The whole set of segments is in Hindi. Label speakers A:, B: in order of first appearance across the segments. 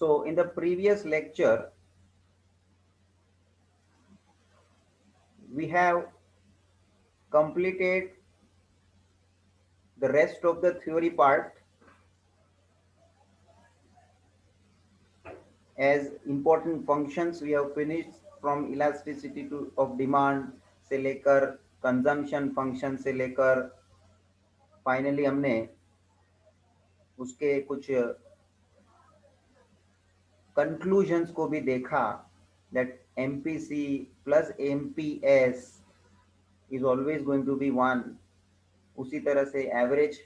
A: So in the previous lecture, we have completed the rest of the theory part as important functions. We have finished from elasticity to of demand से लेकर कंजम्पशन फंक्शन से लेकर फाइनली हमने उसके कुछ कंक्लूजन्स को भी देखा that MPC plus MPS is always going to be 1. उसी तरह से average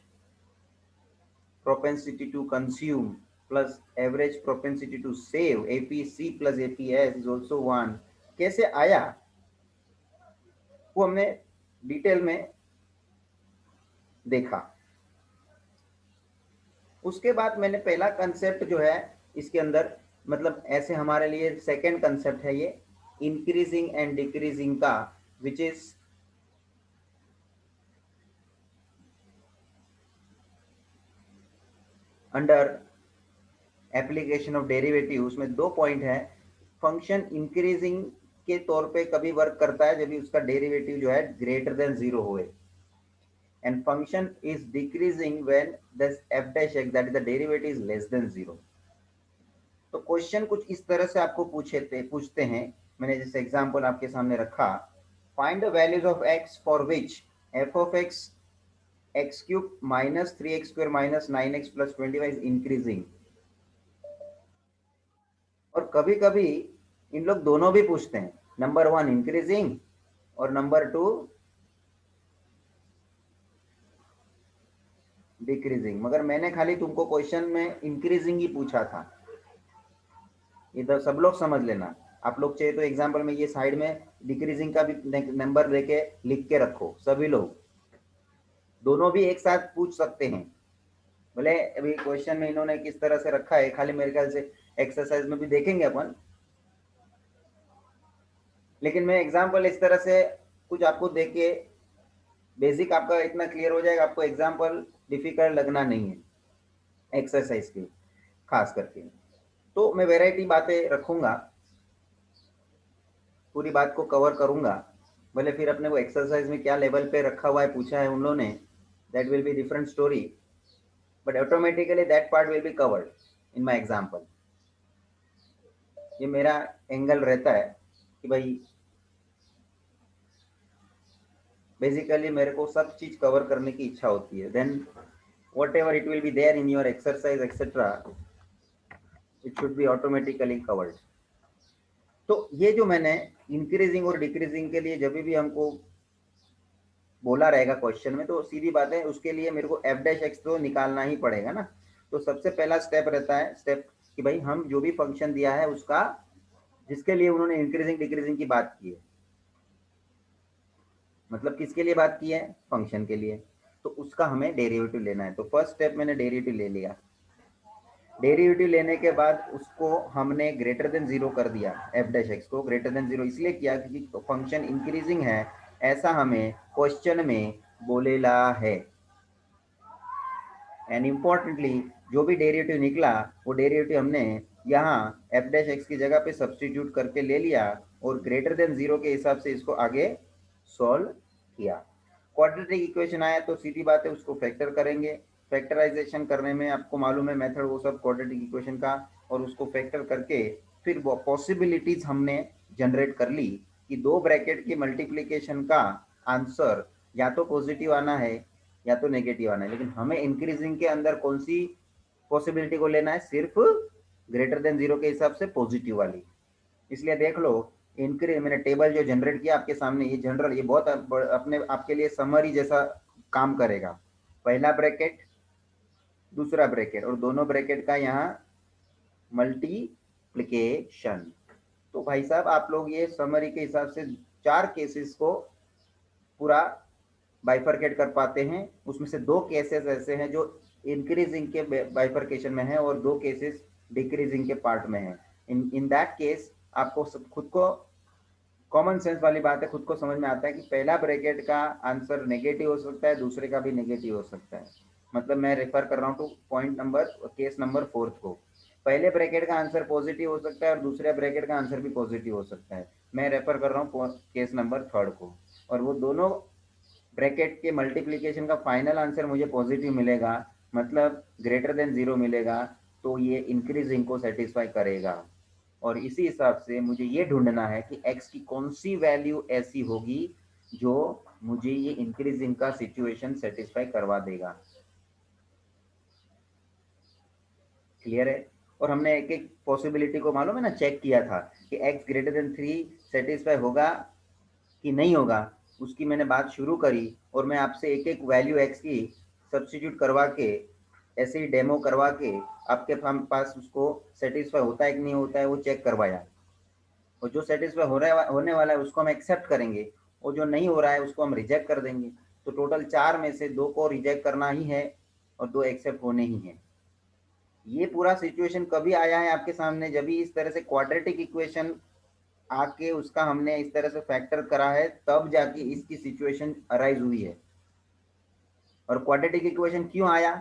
A: propensity to consume plus average propensity to save APC plus APS is also 1. कैसे आया वो हमने डिटेल में देखा। उसके बाद मैंने पहला कंसेप्ट जो है इसके अंदर मतलब ऐसे हमारे लिए सेकंड कंसेप्ट है ये इंक्रीजिंग एंड डिक्रीजिंग का, which is under application of derivative. उसमें दो पॉइंट है। फंक्शन इंक्रीजिंग के तौर पे कभी वर्क करता है जब उसका डेरिवेटिव जो है ग्रेटर देन 0 होए, and function is decreasing when the f dash x that is the derivative is less than 0। तो क्वेश्चन कुछ इस तरह से आपको पूछते हैं। मैंने जैसे एग्जांपल आपके सामने रखा, find the values of x for which f of x x cube minus 3x square minus 9x plus 25 is increasing. और कभी कभी इन लोग दोनों भी पूछते हैं, नंबर 1 इंक्रीजिंग और नंबर 2 डिक्रीजिंग, मगर मैंने खाली तुमको क्वेश्चन में इंक्रीजिंग ही पूछा था। इधर सब लोग समझ लेना। आप लोग चाहे तो एग्जांपल में ये साइड में डिक्रीजिंग का भी नंबर लेके लिख के रखो। सभी लोग दोनों भी एक साथ पूछ सकते हैं। भले अभी क्वेश्चन में इन्होंने किस तरह से रखा है, खाली मेरे ख्याल से एक्सरसाइज में भी देखेंगे अपन, लेकिन मैं एग्जांपल इस तरह से कुछ आपको देके बेसिक आपका इतना क्लियर हो जाएगा, आपको एग्जांपल डिफिकल्ट लगना नहीं है एक्सरसाइज के खास करके। तो मैं वैरायटी बातें रखूंगा, पूरी बात को कवर करूंगा। भले फिर अपने को एक्सरसाइज में क्या लेवल पे रखा हुआ है पूछा है उन लोगों ने, that will be different story, but automatically that part will be covered in my example. ये मेरा एंगल रहता है कि भाई बेसिकली मेरे को सब चीज कवर करने की इच्छा होती है, then whatever it will be there in your exercise etcetera, it should be automatically covered. तो ये जो मैंने इंक्रीजिंग और डिक्रीजिंग के लिए जब भी हमको बोला रहेगा क्वेश्चन में, तो सीधी बात है उसके लिए मेरे को एफ डैश एक्स तो निकालना ही पड़ेगा ना। तो सबसे पहला स्टेप रहता है स्टेप कि भाई हम जो भी फंक्शन दिया है उसका, जिसके लिए उन्होंने इंक्रीजिंग डिक्रीजिंग की बात की है, मतलब किसके लिए बात की है, फंक्शन के लिए, तो उसका हमें डेरिवेटिव लेना है। तो फर्स्ट स्टेप मैंने डेरिवेटिव ले लिया। डेरिवेटिव लेने के बाद उसको हमने ग्रेटर देन 0 कर दिया। एफ डैश एक्स को ग्रेटर देन 0 इसलिए किया क्योंकि फंक्शन इंक्रीजिंग है, ऐसा हमें क्वेश्चन में बोलेला है। एंड इम्पोर्टेंटली जो भी डेरिवेटिव निकला वो डेरिवेटिव हमने यहाँ एफ डैश एक्स की जगह पे सब्सटीट्यूट करके ले लिया और ग्रेटर देन 0 के हिसाब से इसको आगे सॉल्व किया। क्वाड्रेटिक इक्वेशन आया तो सीधी बात है उसको फैक्टर करेंगे। फैक्टराइजेशन करने में आपको मालूम है मेथड वो सब क्वाड्रेटिक इक्वेशन का, और उसको फैक्टर करके फिर वो पॉसिबिलिटीज हमने जनरेट कर ली कि दो ब्रैकेट की मल्टीप्लीकेशन का आंसर या तो पॉजिटिव आना है या तो नेगेटिव आना है, लेकिन हमें इंक्रीजिंग के अंदर कौन सी पॉसिबिलिटी को लेना है, सिर्फ ग्रेटर देन 0 के हिसाब से पॉजिटिव वाली। इसलिए देख लो इंक्रीज मैंने टेबल जो जनरेट किया आपके सामने, ये जनरल ये बहुत अपने आपके लिए समरी जैसा काम करेगा। पहला ब्रैकेट दूसरा ब्रैकेट और दोनों ब्रैकेट का यहाँ मल्टीप्लिकेशन। तो भाई साहब आप लोग ये समरी के हिसाब से 4 केसेस को पूरा बाइफरकेट कर पाते हैं। उसमें से 2 केसेस ऐसे हैं जो इंक्रीजिंग के बाइफरकेशन में है और 2 केसेस डिक्रीजिंग के पार्ट में है। इन दैट केस आपको खुद को कॉमन सेंस वाली बात है, खुद को समझ में आता है कि पहला ब्रैकेट का आंसर नेगेटिव हो सकता है, दूसरे का भी नेगेटिव हो सकता है। मतलब मैं रेफर कर रहा हूँ two point number case number 4 को। पहले ब्रैकेट का आंसर पॉजिटिव हो सकता है और दूसरे ब्रैकेट का आंसर भी पॉजिटिव हो सकता है। मैं रेफर कर रहा हूँ केस नंबर 3 को, और वो दोनों ब्रैकेट के मल्टीप्लिकेशन का फाइनल आंसर मुझे पॉजिटिव मिलेगा, मतलब ग्रेटर देन 0 मिलेगा, तो ये इंक्रीजिंग को सेटिस्फाई करेगा। और इसी हिसाब से मुझे ये ढूंढना है कि x की कौन सी वैल्यू ऐसी होगी जो मुझे ये इंक्रीजिंग का सिचुएशन सेटिस्फाई करवा देगा। क्लियर है? और हमने एक एक पॉसिबिलिटी को मालूम है ना, चेक किया था कि x ग्रेटर देन 3 सेटिस्फाई होगा कि नहीं होगा। उसकी मैंने बात शुरू करी और मैं आपसे एक एक वैल्यू x की सब्स्टिट्यूट करवा के, ऐसे ही डेमो करवा के आपके पास उसको सेटिस्फाई होता है कि नहीं होता है वो चेक करवाया। और जो सेटिस्फाई होने वाला है उसको हम एक्सेप्ट करेंगे, और जो नहीं हो रहा है उसको हम रिजेक्ट कर देंगे। तो टोटल 4 में से 2 को रिजेक्ट करना ही है और 2 एक्सेप्ट होने ही है। ये पूरा सिचुएशन कभी आया है आपके सामने? जब भी इस तरह से क्वाड्रेटिक इक्वेशन आके उसका हमने इस तरह से फैक्टर करा है, तब जाके इसकी सिचुएशन अराइज हुई है। और क्वाड्रेटिक इक्वेशन क्यों आया?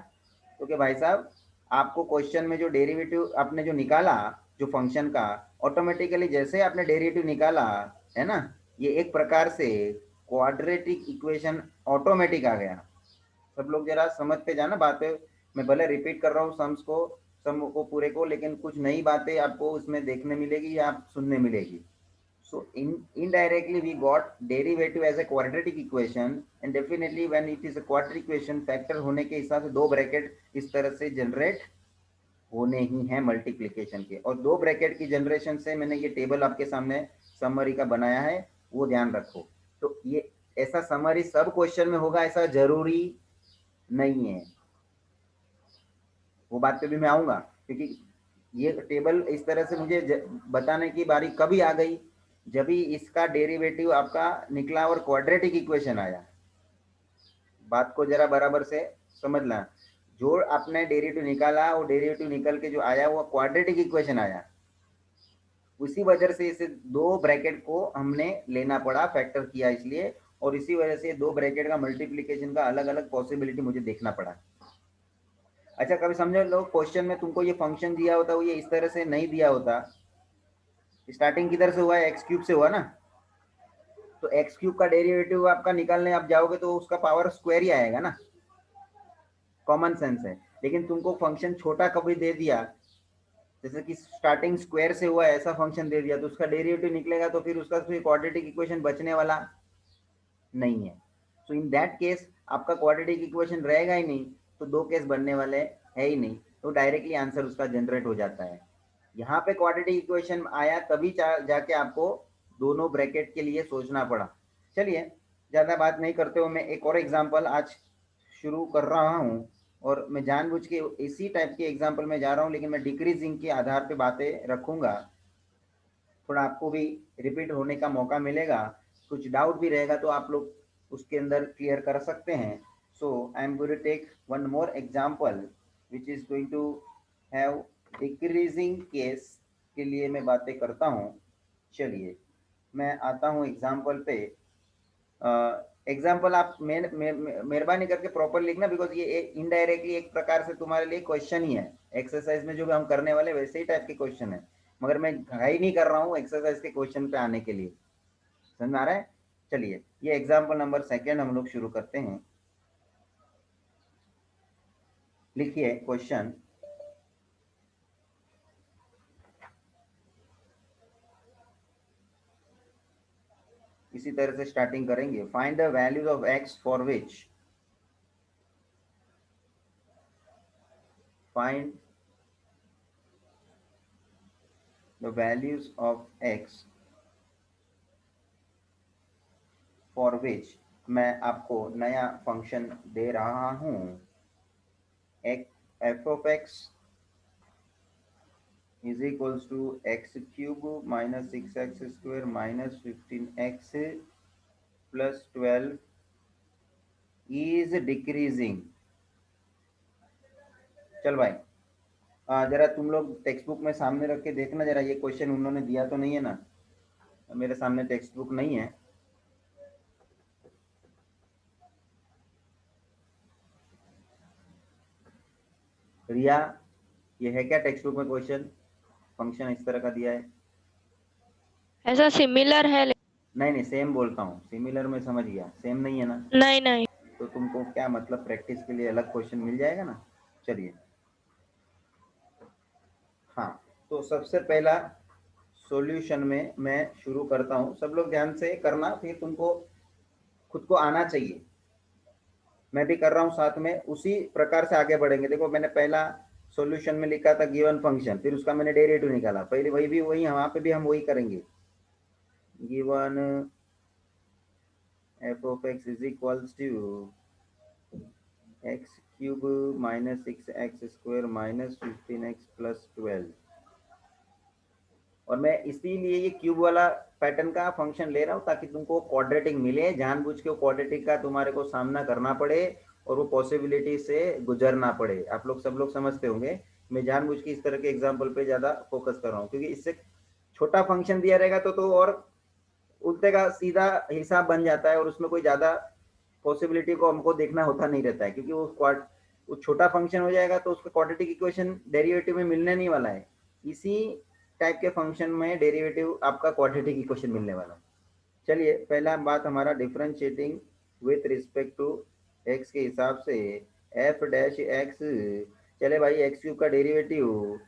A: क्योंकि भाई साहब आपको क्वेश्चन में जो डेरिवेटिव आपने जो निकाला जो फंक्शन का, ऑटोमेटिकली जैसे आपने डेरिवेटिव निकाला है ना, ये एक प्रकार से क्वाड्रेटिक इक्वेशन ऑटोमेटिक आ गया। सब लोग जरा समझते जाना बातें, मैं भले रिपीट कर रहा हूँ सम को पूरे को, लेकिन कुछ नई बातें आपको उसमें देखने मिलेगी या आप सुनने मिलेगी। So indirectly we got derivative as a quadratic equation, and definitely when it is a quadratic equation factor होने के हिसाब से दो ब्रैकेट इस तरह से जनरेट होने ही हैं मल्टीप्लिकेशन के। और दो ब्रैकेट की जनरेशन से मैंने ये टेबल आपके सामने समरी का बनाया है, वो ध्यान रखो। तो ये ऐसा समरी सब क्वेश्चन में होगा ऐसा जरूरी नहीं है, वो बात पे भी मैं आऊंगा। क्योंकि ये टेबल इस तरह से मुझे बताने की बारी कभी आ गई जब भी इसका डेरिवेटिव आपका निकला और क्वाड्रेटिक इक्वेशन आया। बात को जरा बराबर से समझना, जो आपने डेरिवेटिव निकाला वो डेरिवेटिव निकल के जो आया वो क्वाड्रेटिक इक्वेशन आया, उसी वजह से इसे दो ब्रैकेट को हमने लेना पड़ा, फैक्टर किया इसलिए, और इसी वजह से दो ब्रैकेट का मल्टीप्लीकेशन का अलग अलग पॉसिबिलिटी मुझे देखना पड़ा। अच्छा कभी समझो लो क्वेश्चन में तुमको ये फंक्शन दिया होता, वो ये इस तरह से नहीं दिया होता, स्टार्टिंग किधर से हुआ है, एक्स क्यूब से हुआ ना, तो एक्स क्यूब का डेरिवेटिव आपका निकालने आप जाओगे तो उसका पावर स्क्वायर ही आएगा ना, कॉमन सेंस है। लेकिन तुमको फंक्शन छोटा कभी दे दिया, जैसे कि स्टार्टिंग स्क्वायर से हुआ ऐसा फंक्शन दे दिया, तो उसका डेरिवेटिव निकलेगा तो फिर उसका फिर क्वाड्रेटिक इक्वेशन बचने वाला नहीं है। सो इन दैट केस आपका क्वाड्रेटिक इक्वेशन रहेगा ही नहीं, तो दो केस बनने वाले है ही नहीं, तो डायरेक्टली आंसर उसका जनरेट हो जाता है। यहाँ पे क्वाड्रेटिक इक्वेशन आया तभी जाके आपको दोनों ब्रैकेट के लिए सोचना पड़ा। चलिए ज़्यादा बात नहीं करते हुए मैं एक और एग्जांपल आज शुरू कर रहा हूँ, और मैं जानबूझ के इसी टाइप के एग्जांपल में जा रहा हूँ, लेकिन मैं डिक्रीजिंग के आधार पे बातें रखूंगा, थोड़ा आपको भी रिपीट होने का मौका मिलेगा। कुछ डाउट भी रहेगा तो आप लोग उसके अंदर क्लियर कर सकते हैं। So I am going to take one more example which is going to have decreasing case के लिए मैं बातें करता हूँ। चलिए मैं आता हूँ एग्जांपल पे। एग्जाम्पल आप मेहरबानी करके प्रॉपर लिखना, बिकॉज ये इनडायरेक्टली एक प्रकार से तुम्हारे लिए क्वेश्चन ही है। एक्सरसाइज में जो भी हम करने वाले वैसे ही टाइप के क्वेश्चन है, मगर मैं घाई नहीं कर रहा हूँ एक्सरसाइज के क्वेश्चन पे आने के लिए। समझ में आ रहा है? चलिए ये एग्जाम्पल नंबर 2 हम लोग शुरू करते हैं। लिखिए क्वेश्चन, इसी तरह से स्टार्टिंग करेंगे। Find the values of X for which, find the values of X for which मैं आपको नया फंक्शन दे रहा हूं, एक F of X is equals to X cube minus 6x square minus 15x plus 12 is decreasing. चल भाई जरा तुम लोग टेक्स्ट बुक में सामने रख के देखना जरा, ये क्वेश्चन उन्होंने दिया तो नहीं है ना? मेरे सामने टेक्स्ट बुक नहीं है। रिया ये है क्या टेक्स्ट बुक में क्वेश्चन? फंक्शन इस तरह का दिया है।
B: ऐसा सिमिलर है
A: नहीं नहीं, सेम बोलता हूँ, सिमिलर में समझ गया, सेम नहीं है ना।
B: नहीं नहीं।
A: तो तुमको क्या मतलब, प्रैक्टिस के लिए अलग क्वेश्चन मिल जाएगा ना। चलिए, हाँ, तो सबसे पहला सॉल्यूशन में मैं शुरू करता हूँ। सब लोग ध्यान से करना, फिर तुमको खुद को आना चाहिए। मैं भी कर रहा हूँ साथ में, उसी प्रकार से आगे बढ़ेंगे। देखो, मैंने पहला सॉल्यूशन में लिखा था गिवन फंक्शन, फिर उसका मैंने डेरिवेटिव निकाला। पहले वही भी वही, वहाँ पे भी हम वही करेंगे। Given F of X is equals to X cube minus 6x² minus 15x plus 12। और मैं इसीलिए ये क्यूब वाला पैटर्न का फंक्शन ले रहा हूँ ताकि तुमको क्वाड्रेटिक मिले, जानबूझ के क्वाड्रेटिक का तुम्हारे को सामना करना पड़े और वो पॉसिबिलिटी से गुजरना पड़े। आप लोग सब लोग समझते होंगे, मैं जानबूझ के इस तरह के एग्जाम्पल पे ज़्यादा फोकस कर रहा हूँ, क्योंकि इससे छोटा फंक्शन दिया रहेगा तो और उल्टे का सीधा हिसाब बन जाता है और उसमें कोई ज़्यादा पॉसिबिलिटी को हमको देखना होता नहीं रहता है, क्योंकि वो छोटा फंक्शन हो जाएगा तो उसका क्वाड्रेटिक इक्वेशन डेरिवेटिव में मिलने नहीं वाला है। इसी टाइप के फंक्शन में डेरिवेटिव आपका क्वाड्रेटिक इक्वेशन मिलने वाला है। चलिए, पहला बात हमारा differentiating with respect to X के हिसाब से एफ डैश एक्स। चले भाई, एक्स क्यूब का डेरिवेटिव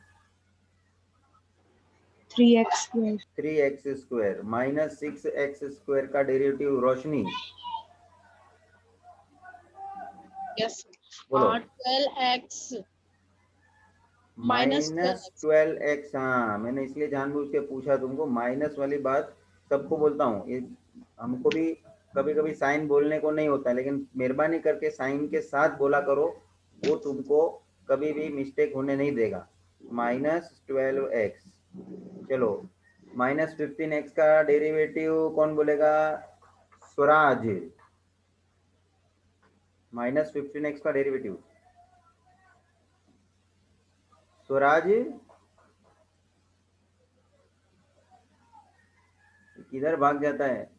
A: 3x² माइनस 6x² का डेरिवेटिव। रोशनी
C: यस,
A: बोलो।
C: 12x
A: minus 12x। हाँ, मैंने इसलिए जानबूझ के पूछा तुमको, माइनस वाली बात सबको बोलता हूँ। ये हमको भी कभी कभी साइन बोलने को नहीं होता, लेकिन मेहरबानी करके साइन के साथ बोला करो, वो तुमको कभी भी मिस्टेक होने नहीं देगा। -12x। चलो, -15x का डेरिवेटिव कौन बोलेगा? स्वराज। -15x का डेरिवेटिव स्वराज किधर भाग जाता है?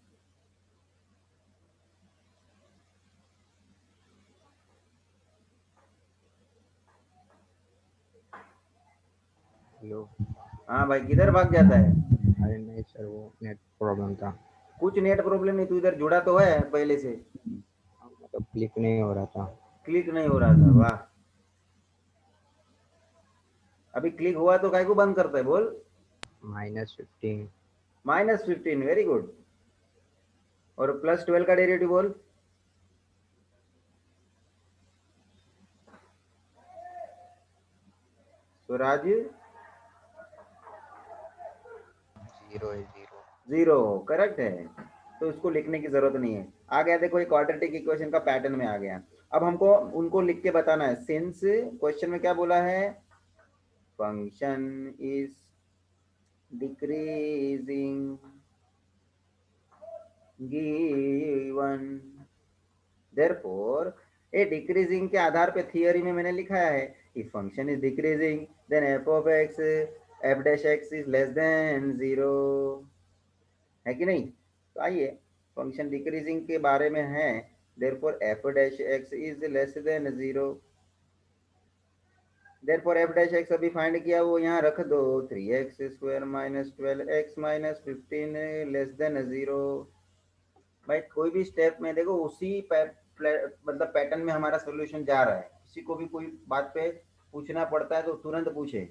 D: हेलो।
A: हाँ भाई, किधर भाग जाता है?
D: अरे नहीं सर, वो नेट प्रॉब्लम था।
A: कुछ नेट प्रॉब्लम नहीं, तू इधर जुड़ा तो है पहले से?
D: मतलब क्लिक नहीं हो रहा था।
A: क्लिक नहीं हो रहा था? वाह, अभी क्लिक हुआ तो काय को बंद करता है? बोल।
D: -15।
A: -15, वेरी गुड। और +12 का डेरिवेटिव बोल। स्वराज
D: 0 है, 0।
A: 0 करेक्ट है, तो इसको लिखने की जरूरत नहीं है। आ गया, देखो एक क्वाड्रेटिक इक्वेशन का पैटर्न में आ गया। अब हमको उनको लिख के बताना है। सिंस क्वेश्चन में क्या बोला है? Function is decreasing given, therefore A decreasing के आधार पे थियरी में मैंने लिखा है, if function is decreasing then F of X F dash X is less than 0, है कि नहीं? तो आइए, फंक्शन डिक्रीजिंग के बारे में है, therefore F dash X is less than 0। Therefore F dash x अभी फाइंड किया, वो यहाँ रख दो। 3x² minus 12x minus 15 less than 0। भाई, कोई भी स्टेप में देखो उसी मतलब पैटर्न में हमारा सोल्यूशन जा रहा है। किसी को भी कोई बात पे पूछना पड़ता है तो तुरंत पूछे।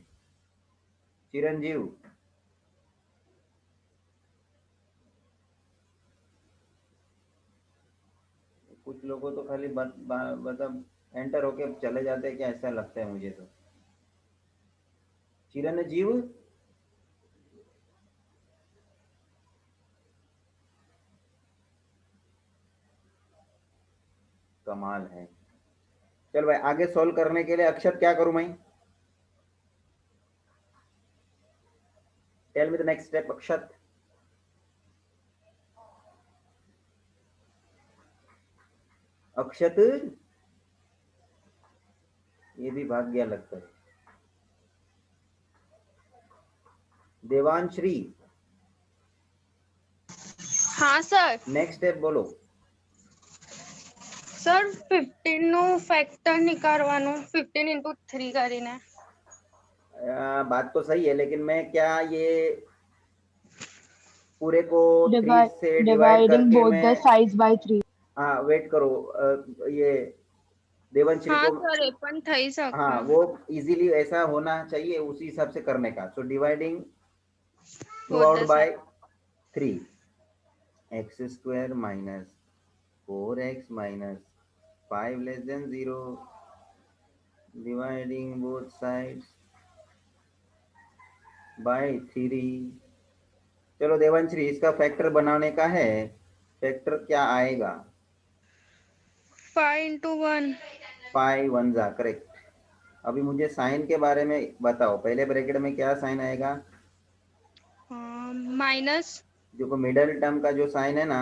A: चिरंजीव, कुछ लोगों तो खाली मतलब एंटर होके चले जाते हैं क्या, ऐसा लगता है मुझे तो। चिरंजीव, कमाल है। चल भाई, आगे सॉल्व करने के लिए अक्षत क्या करूं मैं? Tell me the next step Akshat. Akshat, ये भी भाग गया लगता है। देवांश्री,
C: हाँ सर।
A: नेक्स्ट स्टेप बोलो।
C: સર 15 નું ફેક્ટર નીકાળવાનું 15 × 3 કરીને
A: बात तो सही है, लेकिन मैं क्या ये पूरे को 3 से डिवाइड
E: Dividing
A: करके
E: both the
A: मैं,
E: sides by 3.
A: हाँ वेट करो, ये देवंश्री
C: हाँ
A: को,
C: सर એ પણ થઈ
A: हाँ
C: શકે
A: वो इजीली ऐसा होना चाहिए उसी हिसाब से करने का। So dividing to
C: both
A: out
C: the
A: by
C: side
A: 3, X square minus 4x minus 5 less than 0, dividing both sides by 3। चलो देवांश्री, इसका फैक्टर बनाने का है, फैक्टर क्या आएगा?
C: 5 into 1
A: 5 1 जा, करेक्ट। अभी मुझे साइन के बारे में बताओ, पहले ब्रैकेट में क्या साइन आएगा?
C: minus
A: जो मिडल टर्म का जो साइन है ना,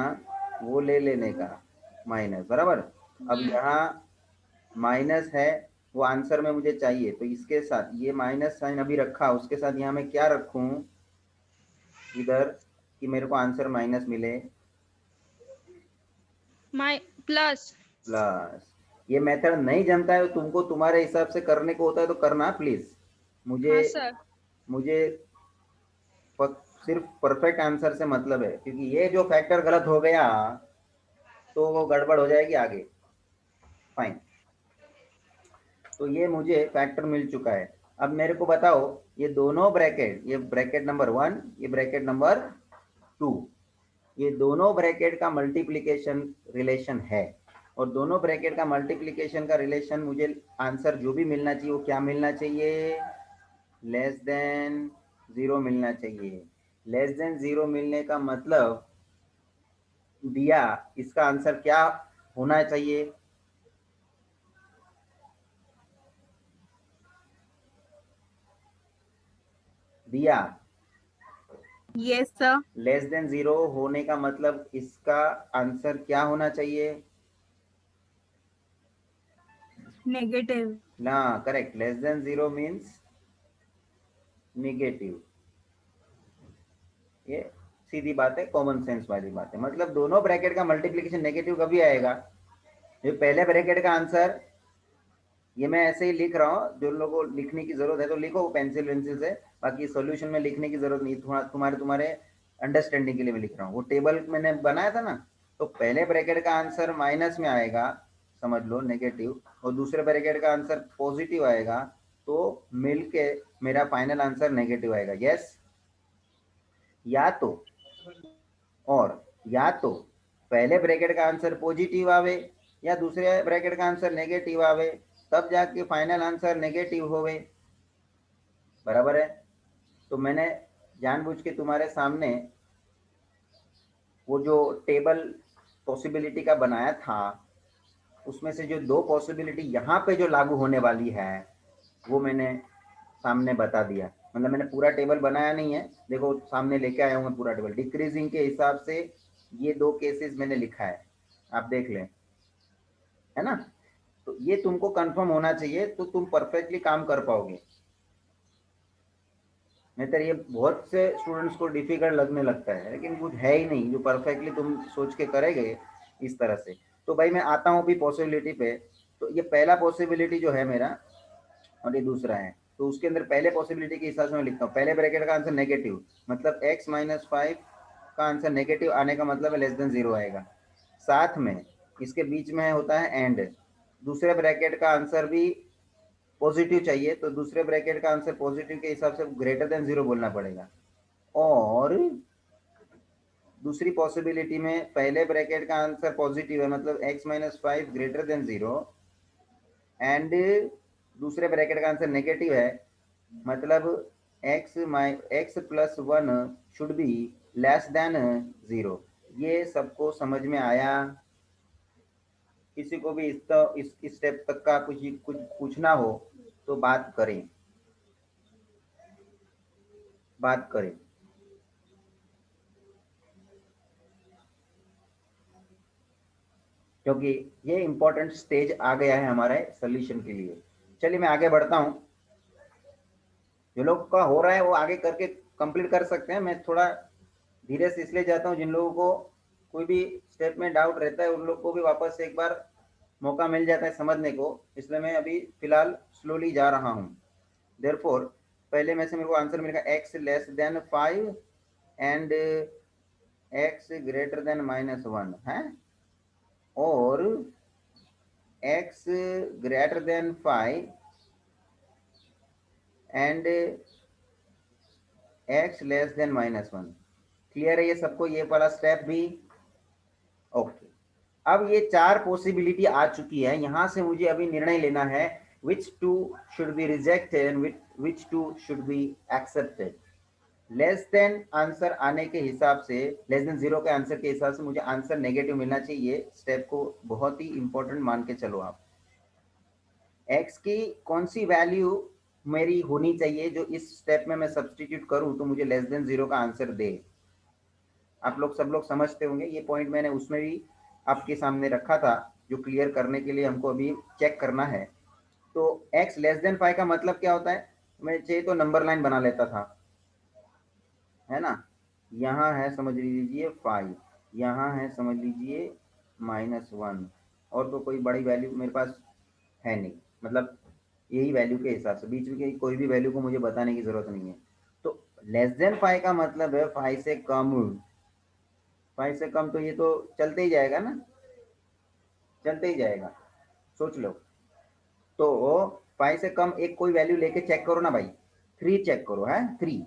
A: वो ले लेने का, माइनस, बराबर। अब यहाँ माइनस है, वो आंसर में मुझे चाहिए, तो इसके साथ ये माइनस साइन अभी रखा, उसके साथ यहाँ मैं क्या रखूं इधर कि मेरे को आंसर माइनस मिले?
C: my plus
A: plus. ये मेथड नहीं जमता है, तुमको तुम्हारे हिसाब से करने को होता है तो करना प्लीज। मुझे
C: हाँ सर
A: मुझे सिर्फ परफेक्ट आंसर से मतलब है, क्योंकि ये जो फैक्टर गलत हो गया तो वो गड़बड़ हो जाएगी आगे। फाइन, तो ये मुझे फैक्टर मिल चुका है। अब मेरे को बताओ, ये दोनों ब्रैकेट, ये ब्रैकेट नंबर 1, ये ब्रैकेट नंबर 2, ये दोनों ब्रैकेट का मल्टीप्लिकेशन रिलेशन है, और दोनों ब्रैकेट का मल्टीप्लिकेशन का रिलेशन मुझे आंसर जो भी मिलना चाहिए वो क्या मिलना चाहिए? लेस देन 0 मिलना चाहिए। लेस देन 0 मिलने का मतलब दिया, इसका आंसर क्या होना चाहिए? दिया,
E: Yes, sir.
A: लेस देन 0 होने का मतलब इसका आंसर क्या होना चाहिए?
E: Negative.
A: ना, correct, less than 0 means negative. ये सीधी बात है, कॉमन सेंस वाली बात है। मतलब दोनों ब्रैकेट का मल्टीप्लिकेशन नेगेटिव कभी आएगा? ये पहले ब्रैकेट का आंसर, ये मैं ऐसे ही लिख रहा हूँ, जो लोगों को लिखने की जरूरत है तो लिखो पेंसिल वेंसिल से, बाकी सॉल्यूशन में लिखने की जरूरत नहीं, तुम्हारे अंडरस्टैंडिंग के लिए मैं लिख रहा हूँ। वो टेबल मैंने बनाया था ना, तो पहले ब्रैकेट का आंसर माइनस में आएगा, समझ लो नेगेटिव, और दूसरे ब्रैकेट का आंसर पॉजिटिव आएगा, तो मिलके मेरा फाइनल आंसर नेगेटिव आएगा। यस, या तो, और या तो पहले ब्रैकेट का आंसर पॉजिटिव आवे या दूसरे ब्रैकेट का आंसर नेगेटिव आवे, तब जाके फाइनल आंसर नेगेटिव होवे, बराबर है। तो मैंने जानबूझ के तुम्हारे सामने वो जो टेबल पॉसिबिलिटी का बनाया था, उसमें से जो 2 पॉसिबिलिटी यहाँ पे जो लागू होने वाली है वो मैंने सामने बता दिया। मतलब मैंने पूरा टेबल बनाया नहीं है, देखो सामने लेके आया हूँ मैं पूरा टेबल, डिक्रीजिंग के हिसाब से ये 2 केसेस मैंने लिखा है, आप देख लें, है ना। तो ये तुमको कंफर्म होना चाहिए, तो तुम परफेक्टली काम कर पाओगे। नहीं तो ये बहुत से स्टूडेंट्स को डिफिकल्ट लगने लगता है, लेकिन कुछ है ही नहीं जो परफेक्टली तुम सोच के करेंगे इस तरह से। तो भाई मैं आता हूँ अभी पॉसिबिलिटी पे। तो ये पहला पॉसिबिलिटी जो है मेरा, और ये दूसरा है, तो उसके अंदर पहले पॉसिबिलिटी के हिसाब से मैं लिखता हूँ, पहले ब्रैकेट का आंसर नेगेटिव, मतलब x माइनस 5 का आंसर नेगेटिव आने का मतलब है लेस देन 0 आएगा। साथ में इसके बीच में होता है एंड, दूसरे ब्रैकेट का आंसर भी पॉजिटिव चाहिए, तो दूसरे ब्रैकेट का आंसर पॉजिटिव के हिसाब से ग्रेटर देन 0 बोलना पड़ेगा। और दूसरी पॉसिबिलिटी में पहले ब्रैकेट का आंसर पॉजिटिव है, मतलब x minus 5 greater than 0, and दूसरे ब्रैकेट का आंसर नेगेटिव है, मतलब x plus 1 should be less than 0। ये सबको समझ में आया? किसी को भी इस स्टेप तक का कुछ पूछना हो तो बात करें, बात करें। क्योंकि ये इंपॉर्टेंट स्टेज आ गया है हमारे सोल्यूशन के लिए। चलिए मैं आगे बढ़ता हूँ, जो लोग का हो रहा है वो आगे करके कंप्लीट कर सकते हैं। मैं थोड़ा धीरे से इसलिए जाता हूँ, जिन लोगों को कोई भी स्टेप में डाउट रहता है उन लोग को भी वापस एक बार मौका मिल जाता है समझने को, इसलिए मैं अभी फिलहाल स्लोली जा रहा हूँ। देयरफॉर पहले में से मेरे को आंसर मिलेगा x less then 5 and x greater than -1 है, और x greater than 5 and x less than -1। Clear है ये सबको, ये वाला स्टेप भी? ओके। अब ये 4 पॉसिबिलिटी आ चुकी है, यहां से मुझे अभी निर्णय लेना है which two should be rejected and which two should be accepted। Less than answer आने के हिसाब से, लेस देन 0 के आंसर के हिसाब से मुझे आंसर नेगेटिव मिलना चाहिए। स्टेप को बहुत ही इंपॉर्टेंट मान के चलो आप। x की कौन सी वैल्यू मेरी होनी चाहिए जो इस स्टेप में मैं सब्सटीट्यूट करूं तो मुझे लेस देन 0 का आंसर दे। आप लोग सब लोग समझते होंगे, ये पॉइंट मैंने उसमें भी आपके सामने रखा था, जो क्लियर करने के लिए हमको अभी चेक करना है। तो x लेस देन 5 का मतलब क्या होता है? मैं चाहिए तो नंबर लाइन बना लेता था, है ना। यहाँ है समझ लीजिए 5, यहाँ है समझ लीजिए -1, और तो कोई बड़ी वैल्यू मेरे पास है नहीं, मतलब यही वैल्यू के हिसाब से बीच में की कोई भी वैल्यू को मुझे बताने की जरूरत नहीं है। तो लेस देन 5 का मतलब है 5 से कम। 5 से कम तो ये तो चलते ही जाएगा ना, चलते ही जाएगा, सोच लो। तो 5 से कम एक कोई वैल्यू लेके चेक करो ना भाई, 3 चेक करो, है 3।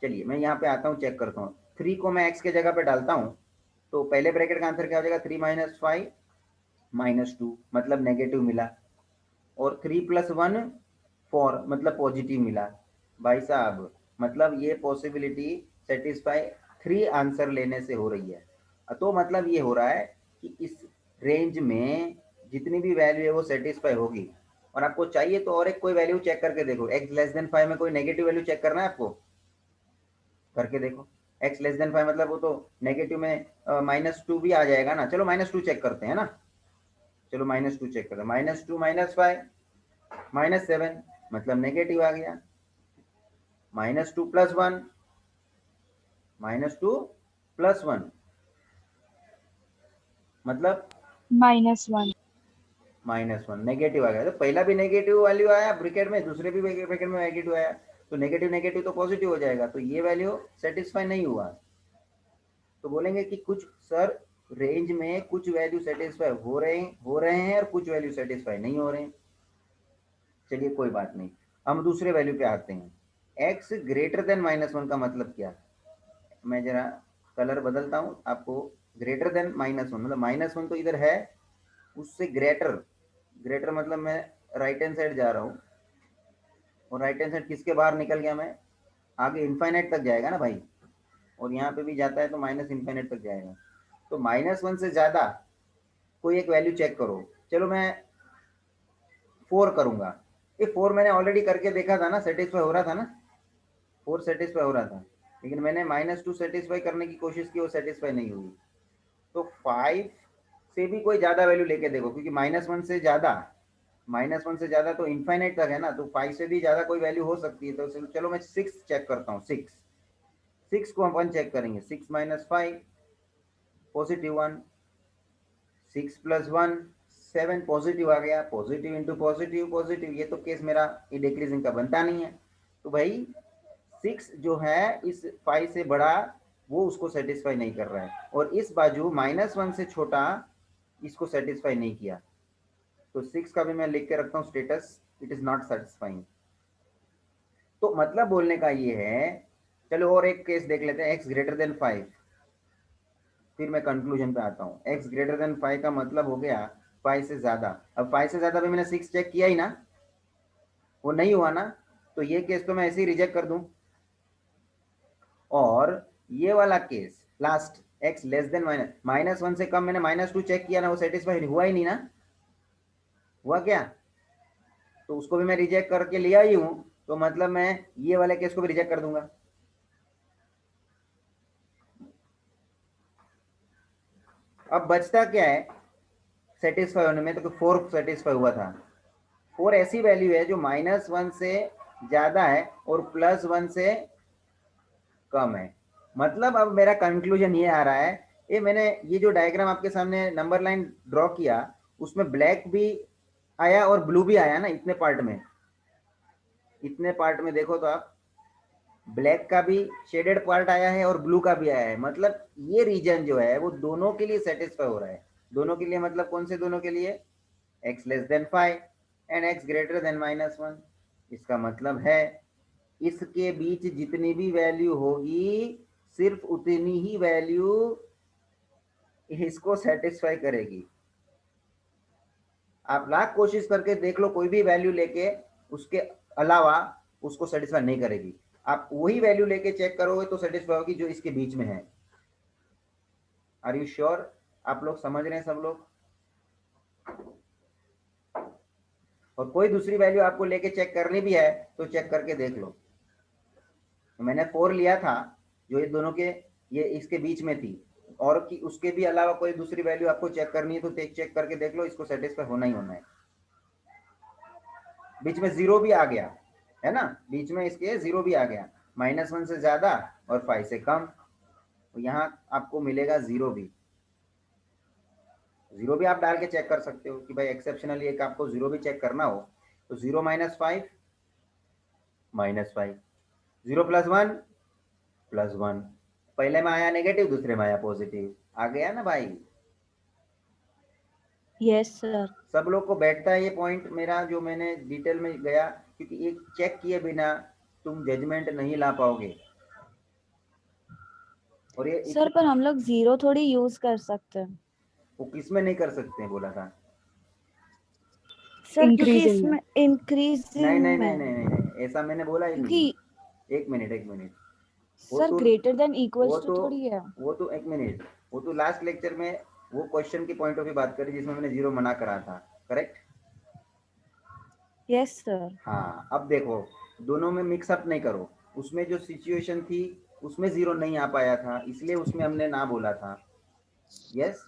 A: चलिए मैं यहाँ पे आता हूँ, चेक करता हूँ। 3 को मैं x के जगह पे डालता हूँ, तो पहले ब्रैकेट का आंसर क्या हो जाएगा? 3 - 5 -2, मतलब नेगेटिव मिला, और 3 + 1 4, मतलब पॉजिटिव मिला। भाई साहब मतलब ये पॉसिबिलिटी सेटिस्फाई 3 आंसर लेने से हो रही है। तो मतलब ये हो रहा है कि इस रेंज में जितनी भी वैल्यू है वो सेटिस्फाई होगी। और आपको चाहिए तो और एक कोई वैल्यू चेक करके देखो। x लेस देन 5 में कोई नेगेटिव वैल्यू चेक करना है आपको, करके देखो। x लेस देन 5 मतलब वो तो नेगेटिव में -2 भी आ जाएगा ना। चलो -2 चेक करते हैं ना, चलो -2 चेक करते हैं। -2 - 5 -7, मतलब नेगेटिव आ गया। -2 + 1, -2 + 1 मतलब
B: -1।
A: -1, नेगेटिव आ गया। तो पहला भी नेगेटिव वैल्यू आया ब्रैकेट में, दूसरे भी ब्रैकेट में नेगेटिव आया, तो नेगेटिव नेगेटिव तो पॉजिटिव हो जाएगा, तो ये वैल्यू सेटिस्फाई नहीं हुआ। तो बोलेंगे कि कुछ सर रेंज में कुछ वैल्यू सेटिस्फाई हो रहे हैं और कुछ वैल्यू सेटिस्फाई नहीं हो रहे हैं। चलिए कोई बात नहीं, हम दूसरे वैल्यू पे आते हैं। x ग्रेटर देन -1 का मतलब क्या? मैं जरा कलर बदलता हूं आपको। ग्रेटर देन -1 मतलब -1 तो इधर है, उससे ग्रेटर, ग्रेटर मतलब मैं राइट हैंड साइड जा रहा हूँ, और राइट हैंड साइड किसके बाहर निकल गया मैं? आगे इनफाइनाइट तक जाएगा ना भाई, और यहाँ पे भी जाता है तो -इनफाइनाइट तक जाएगा। तो -1 से ज्यादा कोई एक वैल्यू चेक करो। चलो मैं 4 करूंगा। ये 4 मैंने ऑलरेडी करके देखा था ना, सेटिस्फाई हो रहा था ना, 4 सेटिस्फाई हो रहा था, लेकिन मैंने -2 सेटिस्फाई करने की कोशिश की, वो सेटिस्फाई नहीं हुई। तो 5 से भी कोई ज्यादा वैल्यू लेके देखो, क्योंकि -1 से ज्यादा, -1 से ज्यादा तो इनफाइनाइट तक है ना, तो 5 से भी ज्यादा कोई वैल्यू हो सकती है। तो चलो मैं 6 चेक करता हूँ। 6 को अपन चेक करेंगे। 6 - 5 +1, 6 + 1 7, पॉजिटिव आ गया। पॉजिटिव इंटू पॉजिटिव पॉजिटिव, ये तो केस मेरा ये डिक्रीजिंग का बनता नहीं है। तो भाई 6 जो है इस 5 से बड़ा, वो उसको सेटिस्फाई नहीं कर रहा है, और इस बाजू -1 से छोटा इसको सेटिस्फाई नहीं किया। तो 6 का भी मैं लिख के रखता हूँ status, it is not satisfying. तो मतलब बोलने का ये है। चलो और एक केस देख लेते हैं, x ग्रेटर देन 5, फिर मैं कंक्लूजन पे आता हूँ। x ग्रेटर देन 5 का मतलब हो गया 5 से ज्यादा। अब 5 से ज्यादा भी मैंने 6 चेक किया ही ना, वो नहीं हुआ ना, तो ये केस तो मैं ऐसे ही रिजेक्ट कर दूं। और ये वाला case last, x less than -1 से कम, मैंने -2 चेक किया ना, वो सेटिस्फाई हुआ ही नहीं ना, हुआ क्या? तो उसको भी मैं रिजेक्ट करके लिया ही हूं, तो मतलब मैं ये वाले केस को भी रिजेक्ट कर दूंगा। अब बचता क्या है सेटिस्फाई होने में? तो 4 सेटिस्फाई हुआ था। 4 ऐसी वैल्यू है जो -1 से ज्यादा है और +1 से कम है। मतलब अब मेरा कंक्लूजन ये आ रहा है, ये मैंने ये जो डायग्राम आपके सामने नंबर लाइन ड्रॉ किया, उसमें ब्लैक भी आया और ब्लू भी आया ना, इतने पार्ट में, इतने पार्ट में देखो तो आप ब्लैक का भी शेडेड पार्ट आया है और ब्लू का भी आया है, मतलब ये रीजन जो है वो दोनों के लिए सेटिस्फाई हो रहा है। दोनों के लिए मतलब कौन से दोनों के लिए? x less then 5 and x greater than -1। इसका मतलब है इसके बीच जितनी भी वैल्यू होगी सिर्फ उतनी ही वैल्यू इसको सेटिस्फाई करेगी। आप लाख कोशिश करके देख लो, कोई भी वैल्यू लेके उसके अलावा उसको सेटिस्फाई नहीं करेगी। आप वही वैल्यू लेके चेक करोगे तो सेटिस्फाई होगी जो इसके बीच में है। Are you sure? आप लोग समझ रहे हैं सब लोग? और कोई दूसरी वैल्यू आपको लेके चेक करनी भी है तो चेक करके देख लो। मैंने 4 लिया था जो ये दोनों के ये इसके बीच में थी, और कि उसके भी अलावा कोई दूसरी वैल्यू आपको चेक करनी है तो चेक करके देख लो, इसको सेटिस्फाई होना ही होना है। बीच में 0 भी आ गया है ना, बीच में इसके 0 भी आ गया, -1 से ज्यादा और 5 से कम, तो यहाँ आपको मिलेगा 0 भी। 0 भी आप डाल के चेक कर सकते हो कि भाई एक्सेप्शनली एक आपको 0 भी चेक करना हो तो 0 - 5 -5, 0 + 1 + 1। पहले में आया नेगेटिव, दूसरे में आया पॉजिटिव, आ गया ना भाई?
B: Yes sir.
A: सब लोग को बैठता है ये पॉइंट मेरा जो मैंने डिटेल में गया, क्योंकि एक चेक किए बिना तुम जजमेंट नहीं ला पाओगे। और ये
F: सर पर हम लोग 0 थोड़ी यूज कर सकते हैं
A: वो किस में नहीं कर सकते हैं बोला था?
F: सर, क्योंकि इसमें इंक्रीजिंग
A: नहीं नहीं नहीं
F: में,
A: नहीं नहीं, ऐसा मैंने बोला ही नहीं।
F: क्योंकि
A: एक मिनट
F: सर ग्रेटर देन
A: वो
F: इक्वल्स टू
A: तो
F: थोड़ी है।
A: वो तो एक मिनट, वो तो लास्ट लेक्चर में वो क्वेश्चन की पॉइंट ऑफ व्यू बात करी जिसमें मैंने 0 मना करा था, करेक्ट?
F: Yes sir.
A: हाँ, अब देखो दोनों में मिक्सअप नहीं करो। उसमें जो सिचुएशन थी उसमें 0 नहीं आ पाया था, इसलिए उसमें हमने ना बोला था। Yes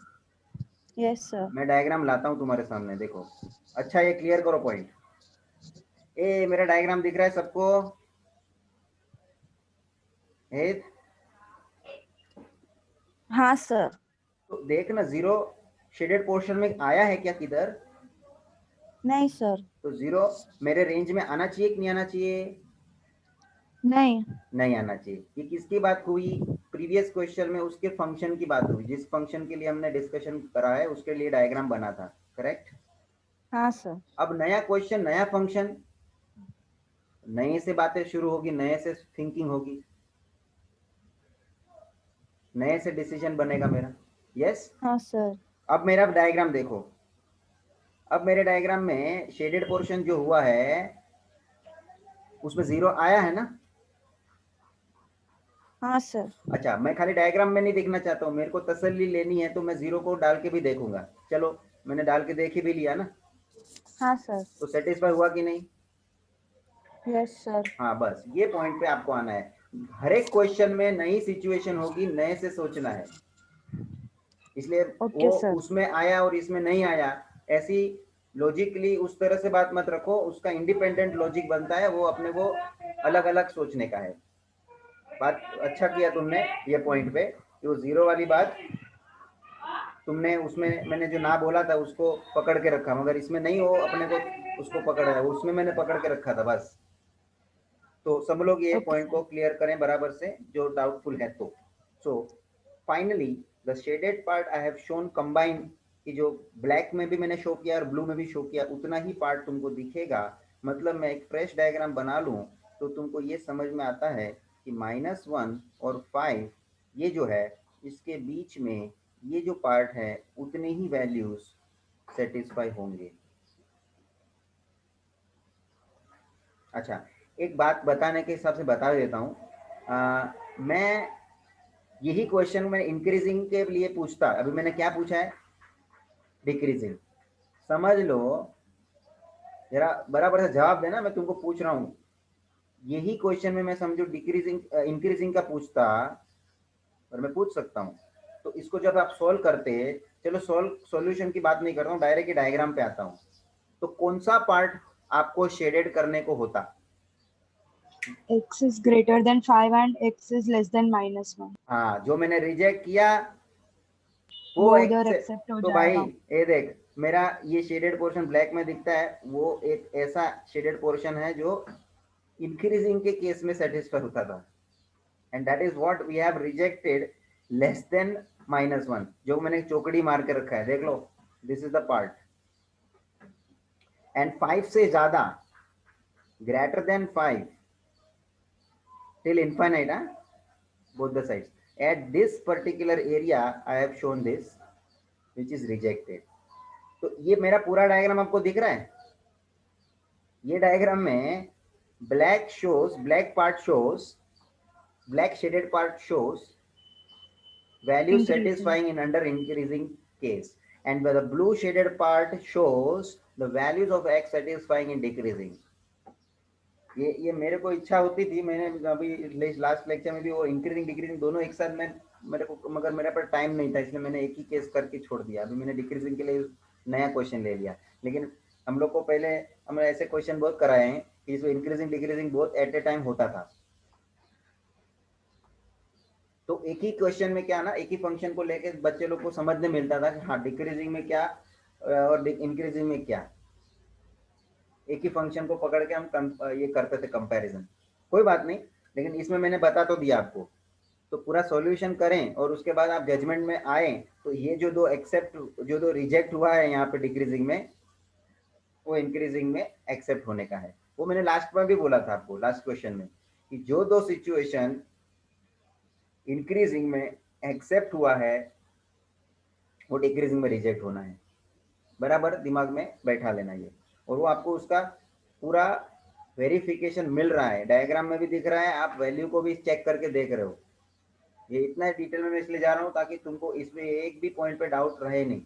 F: yes sir.
A: मैं डायग्राम लाता हूँ तुम्हारे सामने, देखो। अच्छा ये क्लियर करो पॉइंट। ए मेरा डायग्राम दिख रहा है सबको? हेद?
F: हाँ सर।
A: तो देख ना, 0 शेडेड पोर्शन में आया है क्या किधर?
F: नहीं सर।
A: तो 0 मेरे रेंज में आना चाहिए कि नहीं आना चाहिए?
F: नहीं।
A: नहीं आना चाहिए। ये किसकी बात हुई? प्रीवियस क्वेश्चन में उसके फंक्शन की बात हुई, जिस फंक्शन के लिए हमने डिस्कशन करा है उसके लिए डायग्राम बना था, करेक्ट?
F: हाँ सर।
A: अब नया क्वेश्चन, नया फंक्शन, नए से बातें शुरू होगी, नए से थिंकिंग होगी, नए से डिसीजन बनेगा मेरा। यस
F: हाँ सर।
A: अब मेरा डायग्राम देखो। अब मेरे डायग्राम में शेडेड पोर्शन जो हुआ है उसमें 0 आया है ना?
F: हाँ सर।
A: अच्छा, मैं खाली डायग्राम में नहीं देखना चाहता हूँ, मेरे को तसल्ली लेनी है तो मैं 0 को डाल के भी देखूंगा। चलो मैंने डाल के देख ही भी लिया ना,
F: हाँ सर।
A: तो सेटिस्फाई हुआ कि नहीं?
F: Yes sir.
A: हाँ, बस ये पॉइंट पे आपको आना है। हर एक क्वेश्चन में नई सिचुएशन होगी, नए से सोचना है, इसलिए
F: ओके
A: वो
F: सर।
A: उसमें आया और इसमें नहीं आया ऐसी लॉजिकली उस तरह से बात मत रखो। उसका इंडिपेंडेंट लॉजिक बनता है, वो अपने को अलग अलग सोचने का है। बात अच्छा किया तुमने ये पॉइंट पे कि वो 0 वाली बात तुमने उसमें मैंने जो ना बोला था उसको पकड़ के रखा, मगर इसमें नहीं हो अपने को उसको पकड़ा है, उसमें मैंने पकड़ के रखा था बस। तो सब लोग ये
F: ओके
A: पॉइंट को
F: सर।
A: क्लियर करें बराबर से जो डाउटफुल है तो। So finally the shaded part I have shown combine, कि जो ब्लैक में भी मैंने शो किया और ब्लू में भी शो किया उतना ही पार्ट तुमको दिखेगा। मतलब मैं एक फ्रेश डायग्राम बना लूं तो तुमको ये समझ में आता है कि -1 और 5 ये जो है इसके बीच में ये जो पार्ट है उतने ही वैल्यूज सेटिस्फाई होंगे। अच्छा, एक बात बताने के हिसाब से बता देता हूँ। मैं यही क्वेश्चन में इंक्रीजिंग के लिए पूछता, अभी मैंने क्या पूछा है? डिक्रीजिंग। समझ लो, जरा बराबर से जवाब देना, मैं तुमको पूछ रहा हूँ। यही क्वेश्चन में मैं समझो डिक्रीजिंग इंक्रीजिंग का पूछता, और मैं पूछ सकता हूँ, तो इसको जब आप सोल्व करते, चलो सॉल्यूशन की बात नहीं करता हूँ, डायरेक्ट डायग्राम पे आता हूँ, तो कौन सा पार्ट आपको शेडेड करने को होता?
G: x is greater than 5 and x is less than -1
A: हाँ, जो मैंने रिजेक्ट किया वो
G: वो
A: एक
G: उधर
A: से,
G: एक्सेप्ट हो
A: तो भाई
G: जाएगा।
A: ये देख मेरा ये शेडेड पोर्शन ब्लैक में दिखता है, वो एक ऐसा शेडेड पोर्शन है जो इंक्रीजिंग के केस में सेटिस्फाई होता था, and that is what we have rejected less than -1, जो मैंने चौकड़ी मार के रखा है, देख लो, this is the part. And 5 से ज्यादा, greater than 5 till infinite, both the sides. At this particular area I have shown this, which is rejected. तो ये मेरा पूरा डायग्राम आपको दिख रहा है। ये डायग्राम में black shows, black part shows, black shaded part shows value satisfying in under increasing case, and the blue shaded part shows the values of x satisfying in decreasing. ये मेरे को इच्छा होती थी, मैंने अभी लास्ट लेक्चर में भी वो इंक्रीजिंग डिक्रीजिंग दोनों एक साथ में मेरे को, मगर मेरे पास टाइम नहीं था, इसलिए मैंने एक ही केस करके छोड़ दिया। अभी मैंने डिक्रीजिंग के लिए नया क्वेश्चन ले लिया, लेकिन हम लोग को पहले हमने ऐसे क्वेश्चन बहुत कराए हैं कि इसमें इंक्रीजिंग डिक्रीजिंग बहुत एट ए टाइम होता था। तो एक ही क्वेश्चन में क्या ना, एक ही फंक्शन को लेके बच्चे लोग को समझने मिलता था कि हाँ डिक्रीजिंग में क्या और इंक्रीजिंग में क्या, एक ही फंक्शन को पकड़ के हम ये करते थे कंपैरिजन। कोई बात नहीं, लेकिन इसमें मैंने बता तो दिया आपको, तो पूरा सॉल्यूशन करें और उसके बाद आप जजमेंट में आए। तो ये जो दो एक्सेप्ट, जो दो रिजेक्ट हुआ है यहाँ पे डिक्रीजिंग में, वो इंक्रीजिंग में एक्सेप्ट होने का है। वो मैंने लास्ट में भी बोला था आपको, लास्ट क्वेश्चन में, कि जो दो सिचुएशन इंक्रीजिंग में एक्सेप्ट हुआ है वो डिक्रीजिंग में रिजेक्ट होना है। बराबर दिमाग में बैठा लेना ये, और वो आपको उसका पूरा वेरिफिकेशन मिल रहा है, डायग्राम में भी दिख रहा है, आप वैल्यू को भी चेक करके देख रहे हो। ये इतना डिटेल में मैं इसलिए जा रहा हूँ ताकि तुमको इसमें एक भी पॉइंट पे डाउट रहे नहीं,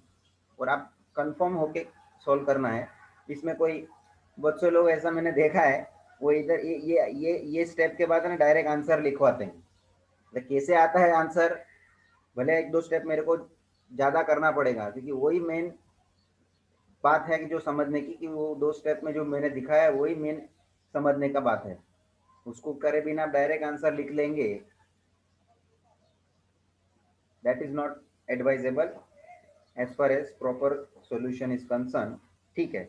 A: और आप कंफर्म होके सॉल्व करना है। इसमें कोई बहुत से लोग ऐसा मैंने देखा है, वो इधर ये स्टेप के बाद ना डायरेक्ट आंसर लिखवाते हैं। तो कैसे आता है आंसर, भले एक दो स्टेप मेरे को ज़्यादा करना पड़ेगा, क्योंकि वही मेन बात है कि जो समझने की, कि वो दो स्टेप में जो मैंने दिखाया है वही मेन समझने का बात है। उसको करे बिना डायरेक्ट आंसर लिख लेंगे, that is not advisable as far as proper solution is concern. ठीक है,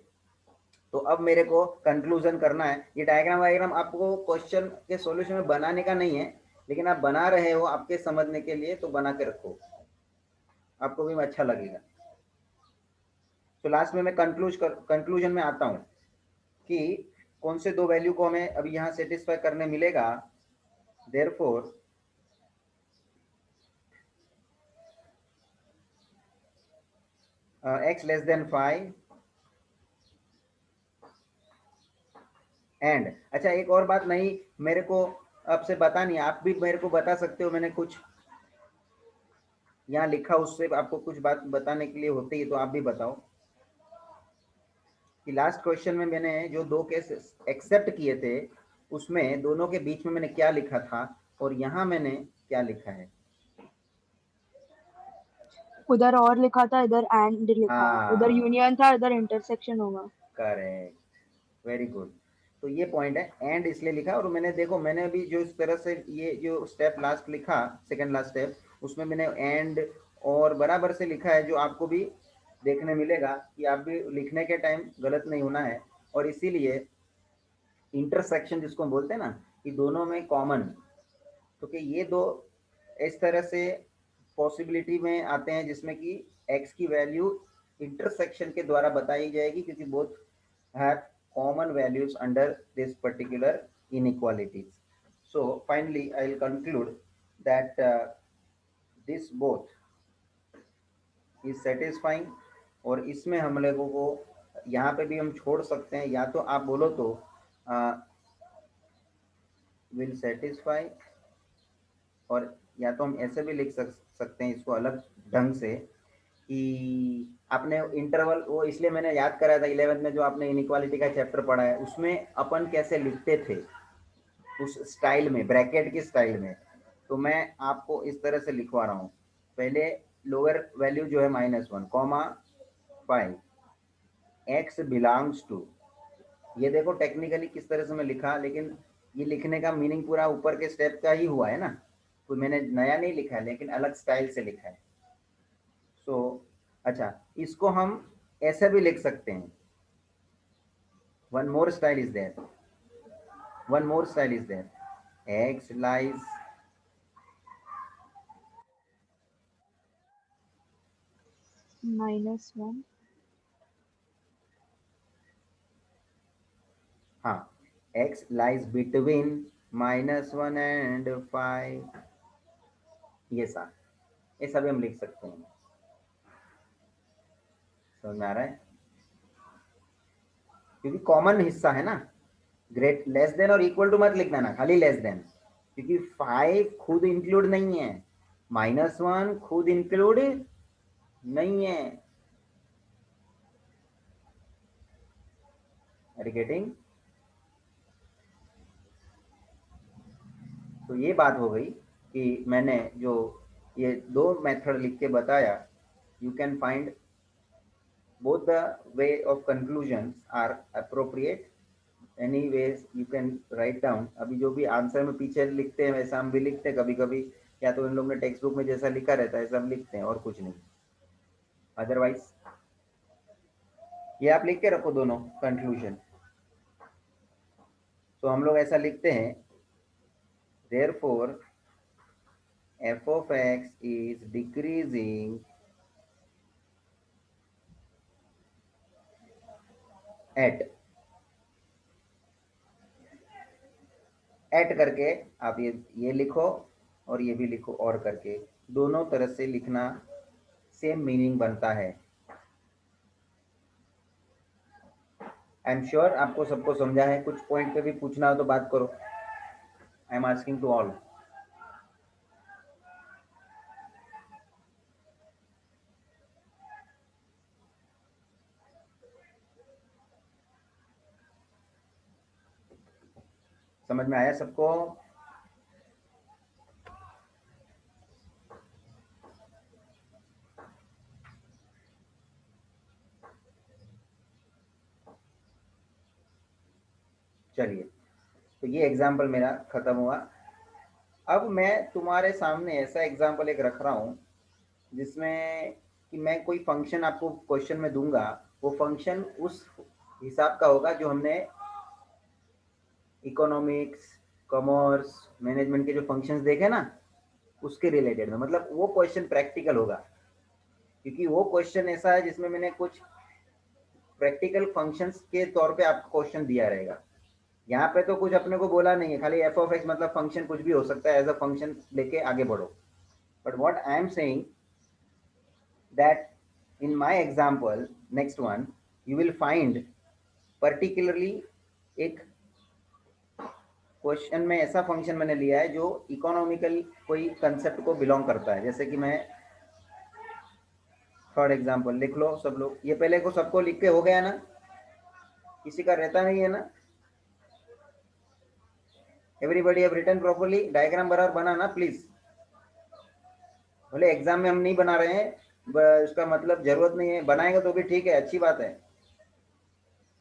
A: तो अब मेरे को कंक्लूजन करना है। ये डायग्राम आपको क्वेश्चन के सॉल्यूशन में बनाने का नहीं है, लेकिन आप बना रहे हो आपके समझने के लिए, तो बना के रखो, आपको भी अच्छा लगेगा। तो लास्ट में मैं कंक्लूजन में आता हूं कि कौन से दो वैल्यू को हमें अभी यहाँ सेटिस्फाई करने मिलेगा। Therefore x less then 5 and, अच्छा एक और बात नहीं मेरे को आपसे बतानी, आप भी मेरे को बता सकते हो, मैंने कुछ यहाँ लिखा उससे आपको कुछ बात बताने के लिए होती है, तो आप भी बताओ कि लास्ट क्वेश्चन में मैंने जो दो केस एक्सेप्ट किए थे उसमें दोनों के बीच में मैंने क्या लिखा था और यहाँ मैंने क्या लिखा है।
G: उधर और लिखा था, इधर एंड लिखा है।
A: हाँ।
G: उधर यूनियन था, इधर इंटरसेक्शन होगा।
A: Correct, very good. तो ये पॉइंट है, एंड इसलिए लिखा। और मैंने देखो, मैंने अभी जो इस तरह से ये जो स्टेप लास्ट लिखा, सेकंड लास्ट स्टेप, उसमें मैंने एंड और बराबर से लिखा है, जो आपको भी देखने मिलेगा कि आप भी लिखने के टाइम गलत नहीं होना है। और इसीलिए इंटरसेक्शन जिसको हम बोलते हैं ना, कि दोनों में कॉमन, तो कि ये दो इस तरह से पॉसिबिलिटी में आते हैं जिसमें कि x की वैल्यू इंटरसेक्शन के द्वारा बताई जाएगी, क्योंकि both have common values under this particular inequalities. So finally I will conclude that this both is satisfying, और इसमें हम लोगों को यहाँ पे भी हम छोड़ सकते हैं, या तो आप बोलो तो will satisfy, और या तो हम ऐसे भी लिख सकते हैं इसको अलग ढंग से, कि आपने इंटरवल, वो इसलिए मैंने याद कराया था 11th में जो आपने इनइक्वालिटी का चैप्टर पढ़ा है, उसमें अपन कैसे लिखते थे उस स्टाइल में, ब्रैकेट की स्टाइल में। तो मैं आपको इस तरह से लिखवा रहा हूँ। पहले लोअर वैल्यू जो है -1 कॉमा 5 x बिलोंग्स टू, ये देखो टेक्निकली किस तरह से मैं लिखा, लेकिन ये लिखने का मीनिंग पूरा ऊपर के स्टेप का ही हुआ है ना, तो मैंने नया नहीं लिखा है, लेकिन अलग स्टाइल से लिखा है। तो अच्छा, इसको हम ऐसे भी लिख सकते हैं, one more style is there, One more style is there. X lies
G: -1.
A: हाँ, x lies between -1 and 5. ये सब हम लिख सकते हैं। समझ में आ रहा है? क्योंकि कॉमन हिस्सा है ना, ग्रेट लेस देन और इक्वल टू मत लिखना ना, खाली लेस देन, क्योंकि 5 खुद इंक्लूड नहीं है, -1 खुद इंक्लूड नहीं है। Are you getting? तो ये बात हो गई कि मैंने जो ये दो मेथड लिख के बताया, you can find both the way of conclusions are appropriate. Anyways you can write down. अभी जो भी आंसर में पीछे लिखते हैं वैसा हम भी लिखते हैं कभी कभी, या तो इन लोग ने टेक्स्ट बुक में जैसा लिखा रहता है ऐसा हम लिखते हैं, और कुछ नहीं। अदरवाइज ये आप लिख के रखो दोनों कंक्लूजन। तो हम लोग ऐसा लिखते हैं, therefore f of x is decreasing at करके आप ये लिखो और ये भी लिखो, और करके दोनों तरह से लिखना सेम मीनिंग बनता है। आई एम श्योर आपको सबको समझा है। कुछ पॉइंट पे भी पूछना हो तो बात करो। I am asking to all. समझ में आया सबको? चलिए, तो ये एग्जाम्पल मेरा खत्म हुआ। अब मैं तुम्हारे सामने ऐसा एग्जाम्पल एक रख रहा हूं जिसमें कि मैं कोई फंक्शन आपको क्वेश्चन में दूंगा, वो फंक्शन उस हिसाब का होगा जो हमने इकोनॉमिक्स, कॉमर्स, मैनेजमेंट के जो फंक्शंस देखे ना, उसके रिलेटेड में। मतलब वो क्वेश्चन प्रैक्टिकल होगा, क्योंकि वो क्वेश्चन ऐसा है जिसमें मैंने कुछ प्रैक्टिकल फंक्शंस के तौर पे आपको क्वेश्चन दिया रहेगा। यहाँ पे तो कुछ अपने को बोला नहीं है, खाली एफ ऑफ एक्स मतलब फंक्शन कुछ भी हो सकता है, एज अ फंक्शन लेके आगे बढ़ो। But what I am saying that in my example next one you will find particularly एक क्वेश्चन में ऐसा फंक्शन मैंने लिया है जो इकोनॉमिकल कोई कंसेप्ट को बिलोंग करता है। जैसे कि मैं थर्ड एग्जांपल लिख लो सब लोग, ये पहले को सबको लिख के हो गया ना, किसी का रहता नहीं है ना? Everybody have written properly? Diagram बराबर बना ना प्लीज। बोले एग्जाम में हम नहीं बना रहे हैं, उसका मतलब जरूरत नहीं है, बनाएंगे तो भी ठीक है, अच्छी बात है,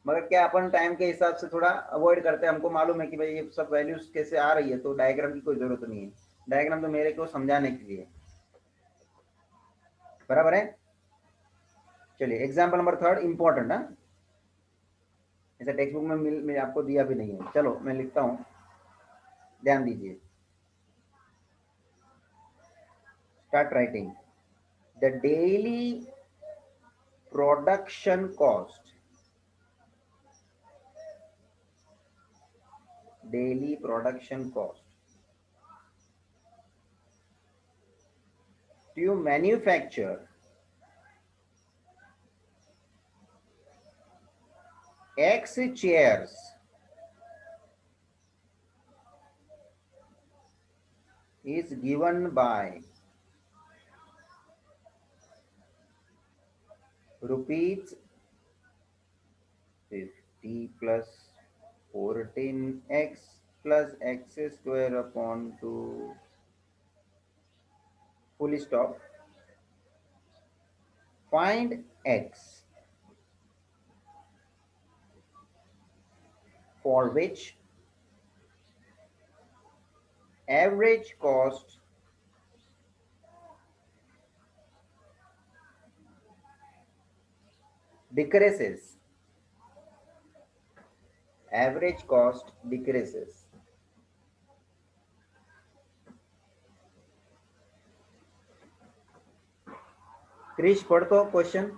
A: मगर क्या अपन टाइम के हिसाब से थोड़ा अवॉइड करते हैं। हमको मालूम है कि भाई ये सब वैल्यूज कैसे आ रही है, तो डायग्राम की कोई जरूरत नहीं है। डायग्राम तो मेरे को समझाने के लिए, बराबर है? चलिए एग्जाम्पल नंबर थर्ड इंपॉर्टेंट है, ऐसा टेक्स्ट बुक में आपको दिया भी नहीं है। चलो मैं लिखता हूँ, ध्यान दीजिए। Start writing. The daily production cost, daily production cost to manufacture X chairs is given by rupees 50 plus 14x plus x square upon 2 full stop. Find x for which average cost decreases average cost decreases. Krish पढ़ तो question.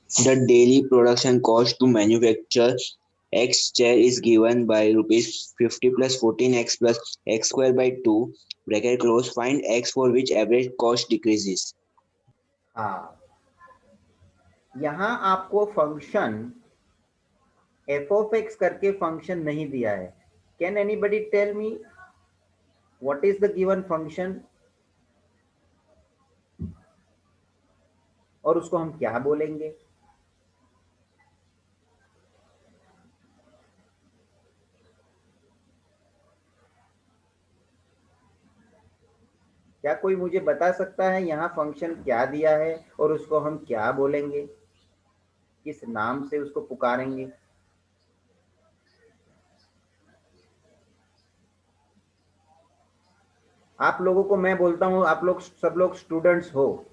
H: The daily production cost to manufacture X chair is given by rupees 50 plus 14x plus x square by 2 bracket close. Find x for which average cost decreases.
A: हाँ, यहाँ आपको फंक्शन f of x करके फंक्शन नहीं दिया है। Can anybody tell me what is the given function और उसको हम क्या बोलेंगे? क्या कोई मुझे बता सकता है यहाँ फंक्शन क्या दिया है और उसको हम क्या बोलेंगे, किस नाम से उसको पुकारेंगे? आप लोगों को मैं बोलता हूँ, आप लोग सब लोग स्टूडेंट्स हो,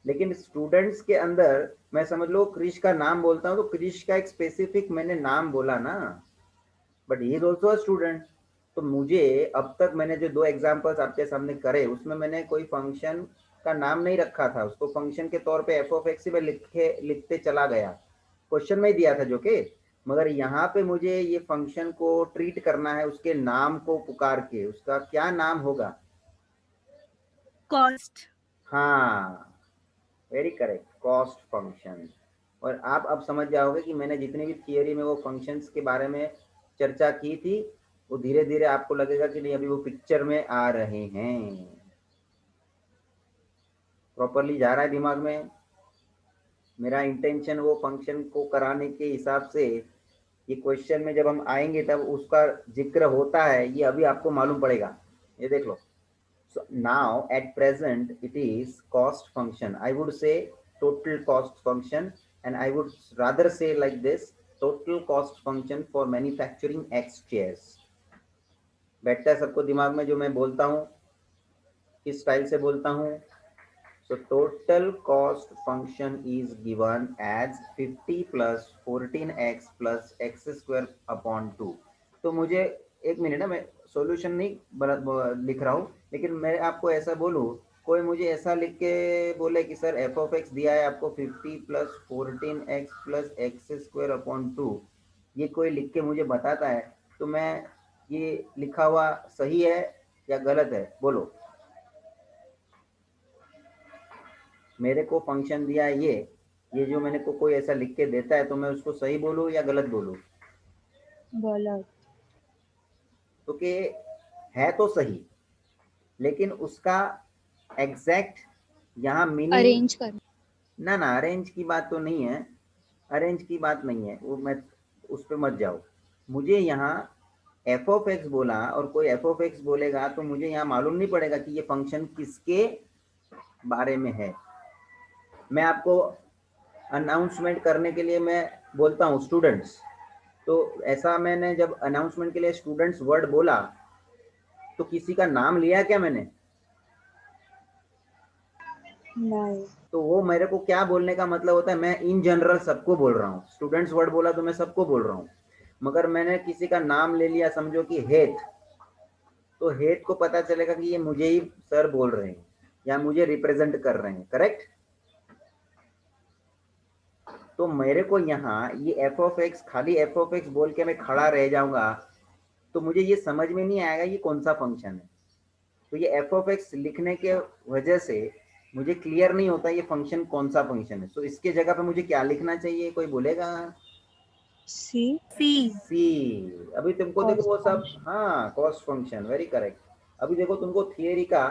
A: लेकिन स्टूडेंट्स के अंदर मैं समझ लो क्रिश का नाम बोलता हूँ तो क्रिश का एक स्पेसिफिक मैंने नाम बोला ना, but he is also a student. तो मुझे अब तक मैंने जो 2 एग्जांपल्स आपके सामने करे उसमें मैंने कोई फंक्शन का नाम नहीं रखा था, उसको फंक्शन के तौर पे f of x में लिखते चला गया, क्वेश्चन में ही दिया था जो कि, मगर यहाँ पे मुझे ये फंक्शन को ट्रीट करना है उसके नाम को पुकार के, उसका क्या नाम होगा?
E: कॉस्ट।
A: हाँ, वेरी करेक्ट, कॉस्ट फंक्शन। और आप अब समझ जाओगे कि मैंने जितनी भी थियरी में वो फंक्शंस के बारे में चर्चा की थी वो धीरे धीरे आपको लगेगा कि नहीं अभी वो पिक्चर में आ रहे हैं, प्रॉपरली जा रहा है दिमाग में। मेरा इंटेंशन वो फंक्शन को कराने के हिसाब से ये क्वेश्चन में जब हम आएंगे तब उसका जिक्र होता है, ये अभी आपको मालूम पड़ेगा। ये देख लो। So now at present it is cost function. I would say total cost function, and I would rather say like this, total cost function for manufacturing X chairs. बैठता है सबको दिमाग में जो मैं बोलता हूँ, किस स्टाइल से बोलता हूँ? So total cost function is given as 50 plus 14x plus x square upon 2. तो मुझे एक मिनट है, मैं सॉल्यूशन नहीं लिख रहा हूँ, लेकिन मैं आपको ऐसा बोलूँ, कोई मुझे ऐसा लिख के बोले कि सर f of x दिया है आपको 50 plus 14x plus X square upon 2, ये कोई लिख के मुझे बताता है तो मैं ये लिखा हुआ सही है या गलत है? बोलो। मेरे को फंक्शन दिया है ये जो मैंने को कोई ऐसा लिख के देता है तो मैं उसको सही बोलूँ या गलत बोलूँ?
G: गलत।
A: तो कि है तो सही, लेकिन उसका एग्जैक्ट यहाँ मीनिंग
C: अरेंज कर।
A: ना अरेंज की बात तो नहीं है, अरेंज की बात नहीं है वो, मैं उस पर मत जाओ। मुझे यहाँ f of x बोला और कोई f of x बोलेगा तो मुझे यहाँ मालूम नहीं पड़ेगा कि ये फंक्शन किसके बारे में है। मैं आपको अनाउंसमेंट करने के लिए मैं बोलता हूँ स्टूडेंट्स, तो ऐसा मैंने जब अनाउंसमेंट के लिए स्टूडेंट्स वर्ड बोला तो किसी का नाम लिया क्या मैंने?
G: नहीं।
A: तो वो मेरे को क्या बोलने का मतलब होता है, मैं इन जनरल सबको बोल रहा हूँ, स्टूडेंट्स वर्ड बोला तो मैं सबको बोल रहा हूँ, मगर मैंने किसी का नाम ले लिया, समझो कि हेत, तो हेत को पता चलेगा कि ये मुझे ही सर बोल रहे हैं या मुझे रिप्रेजेंट कर रहे हैं, करेक्ट? तो मेरे को यहाँ ये f of x, खाली f of x बोल के मैं खड़ा रह जाऊंगा तो मुझे ये समझ में नहीं आएगा ये कौन सा फंक्शन है। तो ये f of x लिखने के वजह से मुझे क्लियर नहीं होता ये फंक्शन कौन सा फंक्शन है। तो इसके जगह पे मुझे क्या लिखना चाहिए, कोई बोलेगा?
G: सी।
A: सी। अभी तुमको देखो वो सब, हाँ कॉस्ट फंक्शन, वेरी करेक्ट। अभी देखो तुमको थियरी का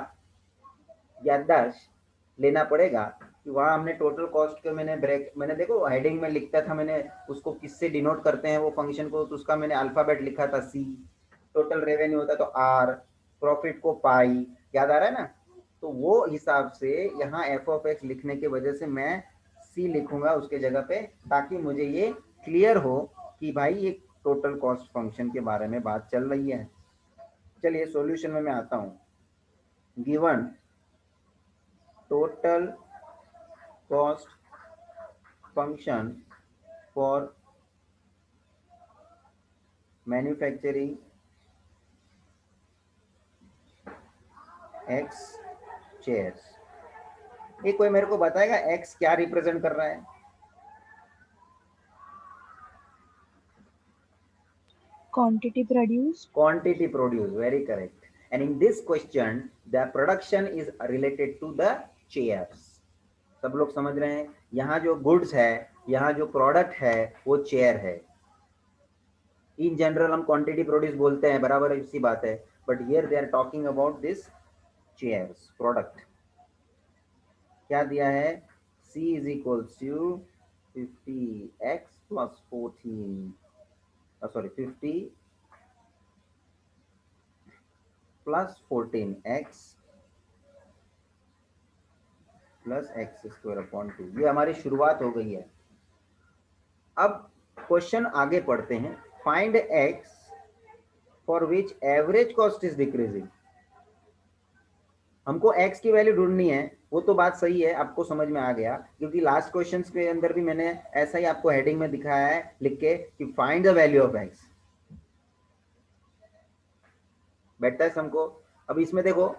A: याददाश्त लेना पड़ेगा कि वहाँ हमने टोटल कॉस्ट के मैंने देखो हेडिंग में लिखता था, मैंने उसको किससे डिनोट करते हैं वो फंक्शन को, तो उसका मैंने अल्फाबेट लिखा था सी। टोटल रेवेन्यू होता तो आर, प्रॉफिट को पाई, याद आ रहा है ना? तो वो हिसाब से यहाँ एफ ऑफ एक्स लिखने की वजह से मैं सी लिखूंगा उसके जगह पे, ताकि मुझे ये क्लियर हो कि भाई ये टोटल कॉस्ट फंक्शन के बारे में बात चल रही है। चलिए सॉल्यूशन में मैं आता हूँ। Given total cost function for manufacturing X chairs. ये कोई मेरे को बताएगा X क्या रिप्रेजेंट कर रहा है?
G: Quantity produced.
A: Quantity produced, very correct. And in this question the production is related to the chairs. सब लोग समझ रहे हैं? यहाँ जो गुड्स है, यहाँ जो प्रोडक्ट है वो चेयर है. इन जनरल हम क्वांटिटी प्रोड्यूस बोलते हैं, बराबर इसी बात है, but here they are talking about this chairs product. क्या दिया है? C is equals to 50x plus 50 plus 14x plus x square upon 2. ये हमारी शुरुआत हो गई है. अब क्वेश्चन आगे पढ़ते हैं. Find x for which average cost is decreasing. हमको x की वैल्यू ढूंढनी है. वो तो बात सही है, आपको समझ में आ गया, क्योंकि लास्ट क्वेश्चंस के अंदर भी मैंने ऐसा ही आपको हेडिंग में दिखाया है लिख के कि find the value of x. बैठता है हमको. अब इसमें देखो,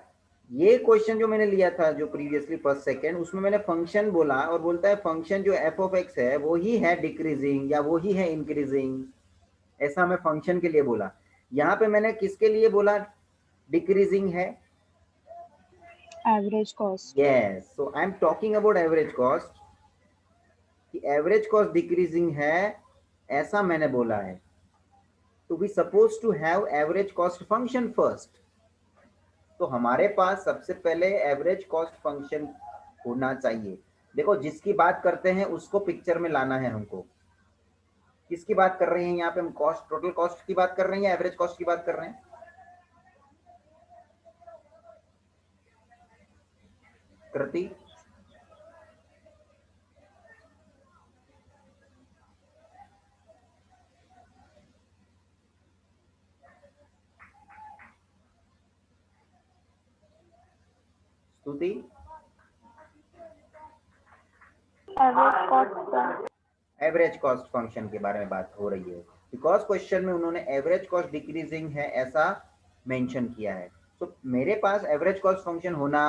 A: ये क्वेश्चन जो मैंने लिया था जो प्रीवियसली फर्स्ट सेकंड, उसमें मैंने फंक्शन बोला और बोलता है फंक्शन जो f ऑफ x है वो ही है डिक्रीजिंग या वो ही है इंक्रीजिंग. ऐसा मैं फंक्शन के लिए बोला. यहाँ पे मैंने किसके लिए बोला डिक्रीजिंग है?
G: Average cost.
A: Yes, so I am talking about average cost. कि average cost decreasing है, ऐसा मैंने बोला है. तो we supposed to have average cost function first. तो हमारे पास सबसे पहले average cost function होना चाहिए. देखो, जिसकी बात करते हैं उसको पिक्चर में लाना है हमको. किसकी बात कर रहे हैं यहाँ पे हम? कॉस्ट, टोटल कॉस्ट की बात कर रहे हैं या एवरेज कॉस्ट की बात कर रहे हैं? कृति, स्तुति, एवरेज कॉस्ट फंक्शन के बारे में बात हो रही है. बिकॉज क्वेश्चन में उन्होंने एवरेज कॉस्ट डिक्रीजिंग है ऐसा मेंशन किया है. तो मेरे पास एवरेज कॉस्ट फंक्शन होना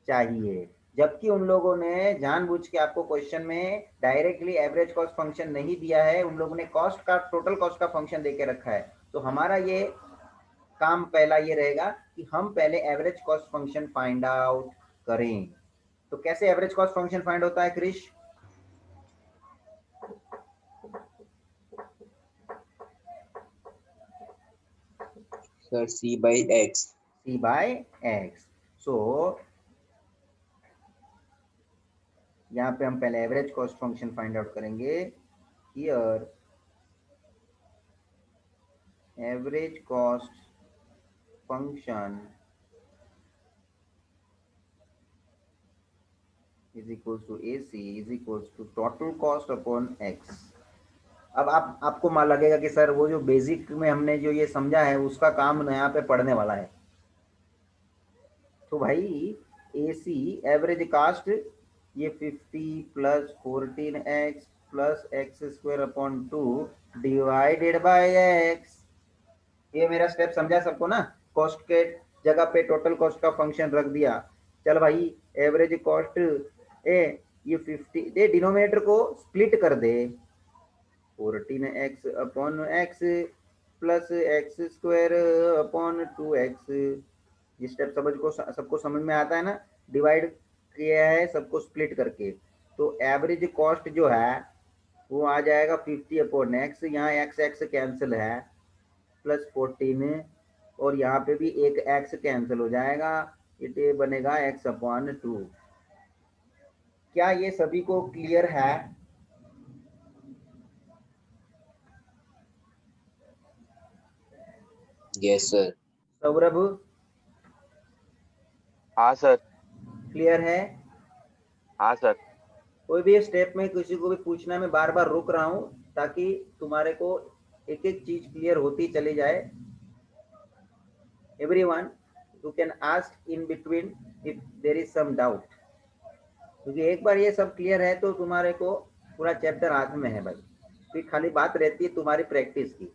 A: चाहिए, जबकि उन लोगों ने जानबूझ के आपको क्वेश्चन में डायरेक्टली एवरेज कॉस्ट फंक्शन नहीं दिया है. उन लोगों ने कॉस्ट का, टोटल कॉस्ट का फंक्शन देके रखा है. तो हमारा ये काम पहला ये रहेगा कि हम पहले average cost function find out करें. तो कैसे एवरेज कॉस्ट फंक्शन फाइंड होता है Krrish?
H: Sir, C by X.
A: C by X. So यहाँ पे हम पहले average cost function find out करेंगे. Here average cost function is equals to AC is equals to total cost upon X. अब आपको मान लगेगा कि सर वो जो बेसिक में हमने जो ये समझा है उसका काम यहाँ पे पढ़ने वाला है. तो भाई AC एवरेज कास्ट ये 50 plus 14x plus X square upon 2 divided by x. ये मेरा स्टेप समझा सबको ना? कॉस्ट के जगह पे टोटल कॉस्ट का फंक्शन रख दिया. चल भाई, एवरेज कॉस्ट ये 50 दे, डिनोमिनेटर को स्प्लिट कर दे. 14x upon x plus X square upon 2x. ये स्टेप सबको समझ में आता है ना? डिवाइड किया है सबको स्प्लिट करके. तो एवरेज कॉस्ट जो है वो आ जाएगा 50 अपॉन x. यहाँ x कैंसिल है, प्लस 14 और यहाँ पे भी एक x कैंसिल हो जाएगा. ये बनेगा x अपॉन 2. क्या ये सभी को क्लियर है?
H: Yes, sir.
A: सौरभ,
I: हाँ सर.
A: क्लियर है?
I: हाँ सर.
A: कोई भी स्टेप में किसी को भी पूछना, मैं बार बार रुक रहा हूं ताकि तुम्हारे को एक एक चीज क्लियर होती चली जाए. Everyone you can ask in between if there is some doubt, क्योंकि एक बार ये सब क्लियर है तो तुम्हारे को पूरा चैप्टर हाथ में है भाई, फिर खाली बात रहती है तुम्हारी प्रैक्टिस की,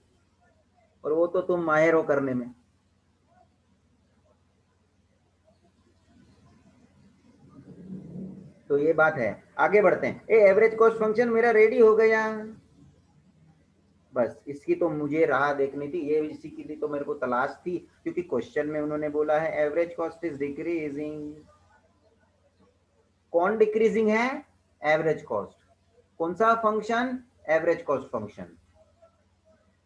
A: और वो तो तुम माहिर हो करने में। तो ये बात है। आगे बढ़ते हैं। एवरेज कॉस्ट फंक्शन मेरा रेडी हो गया, बस इसकी तो मुझे राह देखनी थी, ये इसी के लिए तो मेरे को तलाश थी, क्योंकि क्वेश्चन में उन्होंने बोला है एवरेज कॉस्ट इज डिक्रीजिंग। कौन डिक्रीजिंग है? Average cost. कौन सा फंक्शन? Average cost function.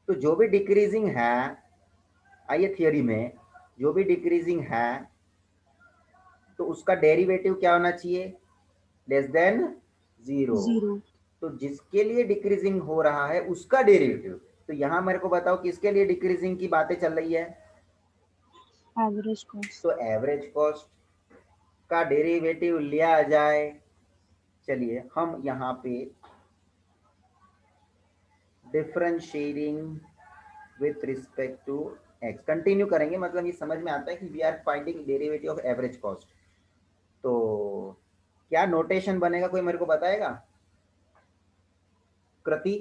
A: तो जो भी डिक्रीजिंग है, आइए थियरी में, जो भी डिक्रीजिंग है तो उसका डेरिवेटिव क्या होना चाहिए? Less than 0।
G: जीरो।
A: तो जिसके लिए डिक्रीजिंग हो रहा है उसका डेरिवेटिव। तो यहां मेरे को बताओ किसके लिए डिक्रीजिंग की बातें चल रही है?
G: Average cost.
A: तो एवरेज कॉस्ट का डेरिवेटिव लिया जाए। चलिए हम यहाँ पे differentiating with respect to x continue करेंगे, मतलब ये समझ में आता है कि we are finding derivative of average cost. तो क्या नोटेशन बनेगा, कोई मेरे को बताएगा? Kriti,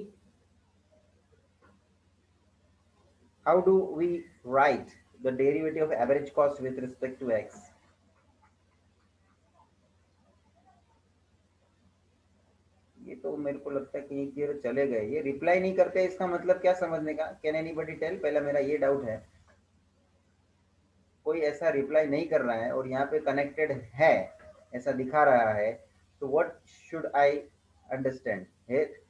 A: how do we write the derivative of average cost with respect to x? ये तो मेरे को लगता है कि एक जीरो चले गए, ये रिप्लाई नहीं करते, इसका मतलब क्या समझने का? Can anybody tell? पहला मेरा ये डाउट है, कोई ऐसा रिप्लाई नहीं कर रहा है और यहाँ पे कनेक्टेड है ऐसा दिखा रहा है, तो व्हाट शुड आई अंडरस्टैंड? हेत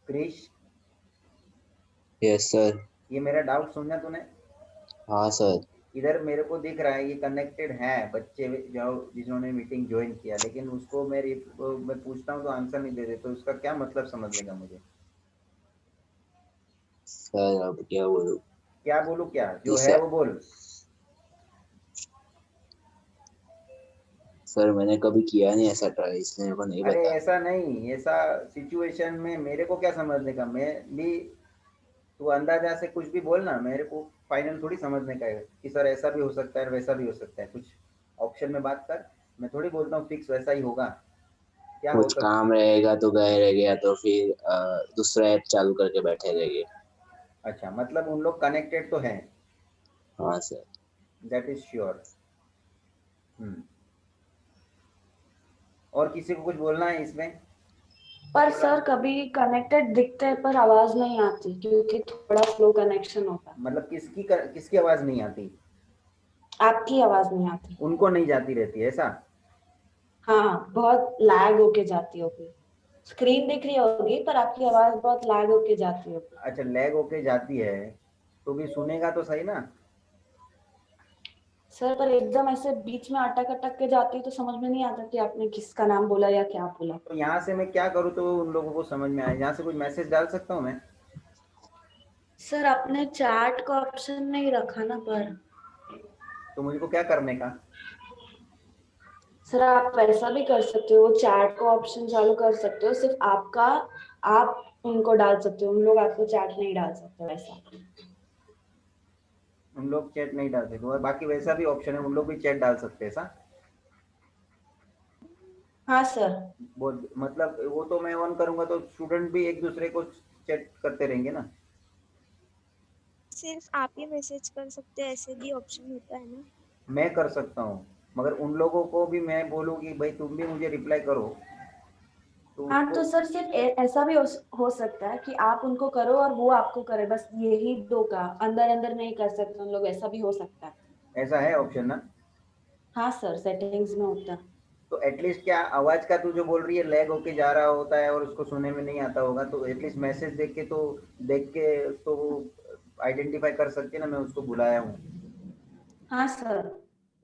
A: क्रिश,
H: यस सर।
A: ये मेरा डाउट सुनना तूने?
H: हाँ सर।
A: इधर मेरे को दिख रहा है ये कनेक्टेड है बच्चे जो जिन्होंने मीटिंग ज्वाइन किया, लेकिन उसको मैं पूछता हूँ तो आंसर नहीं दे रहे, तो उसका क्या मतलब समझने का मुझे?
H: सर अब क्या बोलूं?
A: क्या बोलूं? क्या जो
H: सर,
A: है वो बोल।
H: सर मैंने कभी किया नहीं ऐसा ट्राई, इसलिए मेरे को नहीं
A: अरे
H: पता।
A: ऐसा नहीं, ऐसा सिचुएशन में मेरे को क्या समझने का, मैं भी, तू अंदाजा से कुछ भी बोलना, मेरे को फाइनल थोड़ी समझने का है कि सर ऐसा भी हो सकता है वैसा भी हो सकता है, कुछ ऑप्शन में बात कर। मैं थोड़ी बोलता हूँ फिक्स वैसा ही होगा, क्या हो
H: कुछ
A: सकता?
H: काम रहेगा तो गए रह गया, तो फिर दूसरा ऐप चालू करके बैठे रहेंगे।
A: अच्छा, मतलब उन लोग कनेक्टेड तो हैं?
H: हाँ सर।
A: That is sure. और किसी को कुछ बोलना है इसमें?
F: पर सर कभी कनेक्टेड दिखते हैं पर आवाज नहीं आती क्योंकि थोड़ा स्लो कनेक्शन होता है।
A: मतलब किसकी आवाज नहीं आती?
F: आपकी आवाज नहीं आती।
A: उनको नहीं जाती रहती है ऐसा?
F: हाँ, बहुत लैग होके जाती होगी। स्क्रीन दिख रही होगी पर आपकी आवाज बहुत लैग होके जाती होगी।
A: अच्छा, लैग होके जाती है तो भी सुनेगा तो सही ना?
F: सर पर एकदम ऐसे बीच में अटक अटक के जाती है तो समझ में नहीं आता कि आपने किसका नाम बोला या क्या बोला।
A: तो यहाँ से मैं क्या करूँ तो उन लोगों को समझ में आए? यहाँ से कुछ मैसेज डाल सकता हूँ मैं?
F: सर आपने चैट का ऑप्शन नहीं रखा ना पर।
A: तो मुझको क्या करने का?
F: सर आप वैसा भी कर सकते हो, चैट का ऑप्शन चालू कर सकते हो, सिर्फ आपका आप उनको डाल सकते हो, उन लोग आपको चैट नहीं डाल सकते वैसा।
A: उन लोग चैट नहीं डाल सकते और बाकी वैसा भी ऑप्शन है, उन लोग भी चैट डाल सकते हैं ऐसा?
F: हाँ सर।
A: वो मतलब वो तो मैं ऑन करूंगा तो स्टूडेंट भी एक दूसरे को चैट करते रहेंगे ना?
J: सिर्फ आप ही मैसेज कर सकते हैं, ऐसे भी ऑप्शन होता है ना?
A: मैं कर सकता हूँ, मगर उन लोगों को भी मैं बोलूँ कि भाई तुम भी मुझे रिप्लाई करो, तो
F: हाँ तो सर सिर्फ ऐसा भी हो सकता है कि आप उनको करो और वो आपको करे, बस यही दो का, अंदर अंदर नहीं कर सकते उन लोग, ऐसा भी हो सकता है।
A: ऐसा है ऑप्शन ना?
F: हाँ सर, सेटिंग्स में होता है।
A: तो एटलीस्ट क्या आवाज का तू जो बोल रही है लैग होके जा रहा होता है और उसको सुनने में नहीं आता होगा, तो एटलीस्ट मैसेज देख के तो आइडेंटिफाई कर सकते ना मैं उसको बुलाया हूँ?
F: हाँ सर।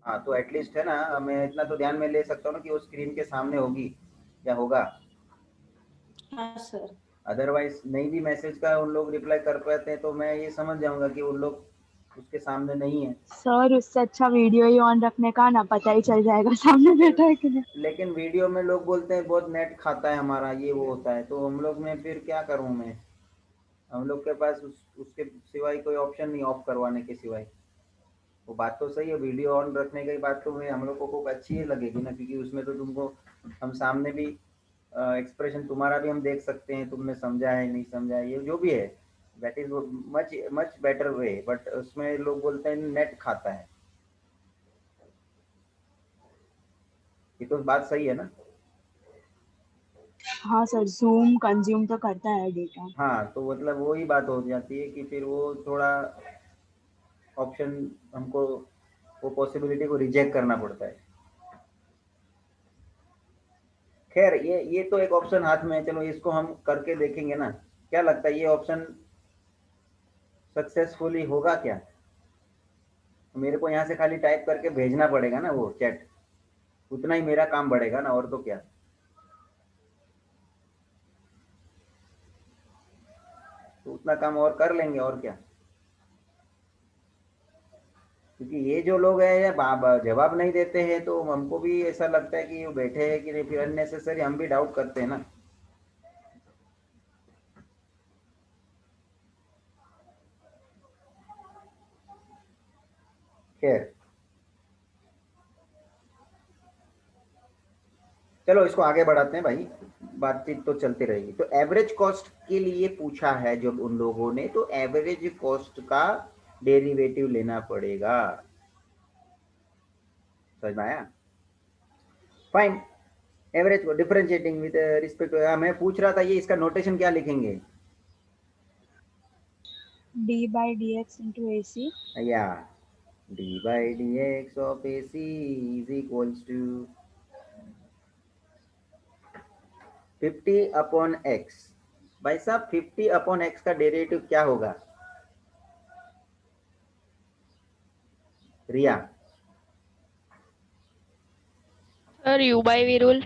A: हाँ तो एटलीस्ट है ना, मैं इतना तो ध्यान में ले सकता हूँ ना कि वो स्क्रीन के सामने होगी या होगा।
F: हाँ सर।
A: अदरवाइज नहीं भी मैसेज का उन लोग रिप्लाई कर पाते हैं तो मैं ये समझ जाऊंगा कि उन लोग उसके सामने नहीं है।
G: सर उससे अच्छा वीडियो ही ऑन रखने का ना, पता ही चल जाएगा सामने बैठा है कि नहीं।
A: लेकिन वीडियो में लोग बोलते हैं बहुत नेट खाता है हमारा, ये वो होता है, तो हम लोग में फिर क्या करूं मैं? हम लोग के पास उसके सिवाय कोई ऑप्शन नहीं ऑफ करवाने के सिवाय। वो बात तो सही है, वीडियो ऑन रखने की बात तो हम लोग को अच्छी ही लगेगी ना, क्योंकि उसमें तो तुमको हम सामने भी एक्सप्रेशन तुम्हारा भी हम देख सकते हैं, तुमने समझा है नहीं समझा है, ये जो भी है that is much much better way. But उसमें लोग बोलते हैं नेट खाता है, ये तो बात सही है ना।
G: हाँ सर, जूम कंज्यूम तो करता है डेटा।
A: हाँ, तो मतलब वही बात हो जाती है कि फिर वो थोड़ा ऑप्शन हमको वो पॉसिबिलिटी को रिजेक्ट करना पड़ता है। खैर ये तो एक ऑप्शन हाथ में है, चलो इसको हम करके देखेंगे ना। क्या लगता है ये ऑप्शन सक्सेसफुली होगा क्या? मेरे को यहाँ से खाली टाइप करके भेजना पड़ेगा ना वो चैट, उतना ही मेरा काम बढ़ेगा ना, और तो क्या। तो उतना काम और कर लेंगे, और क्या। क्योंकि ये जो लोग हैं ये जवाब नहीं देते हैं, तो हमको भी ऐसा लगता है कि वो बैठे हैं कि नहीं, फिर अननेसेसरी हम भी डाउट करते हैं ना। खैर चलो इसको आगे बढ़ाते हैं भाई, बातचीत तो चलती रहेगी। तो एवरेज कॉस्ट के लिए पूछा है जब उन लोगों ने, तो एवरेज कॉस्ट का डेरिवेटिव लेना पड़ेगा। समझ में आया? फाइन। एवरेज को डिफरेंशिएटिंग विद रिस्पेक्ट, मैं पूछ रहा था ये इसका नोटेशन क्या लिखेंगे?
G: d/dx into AC।
A: या d/dx of AC is equals to 50 upon x। भाई साहब 50 अपॉन x का डेरिवेटिव क्या होगा? Riya?
B: Sir u by v rule.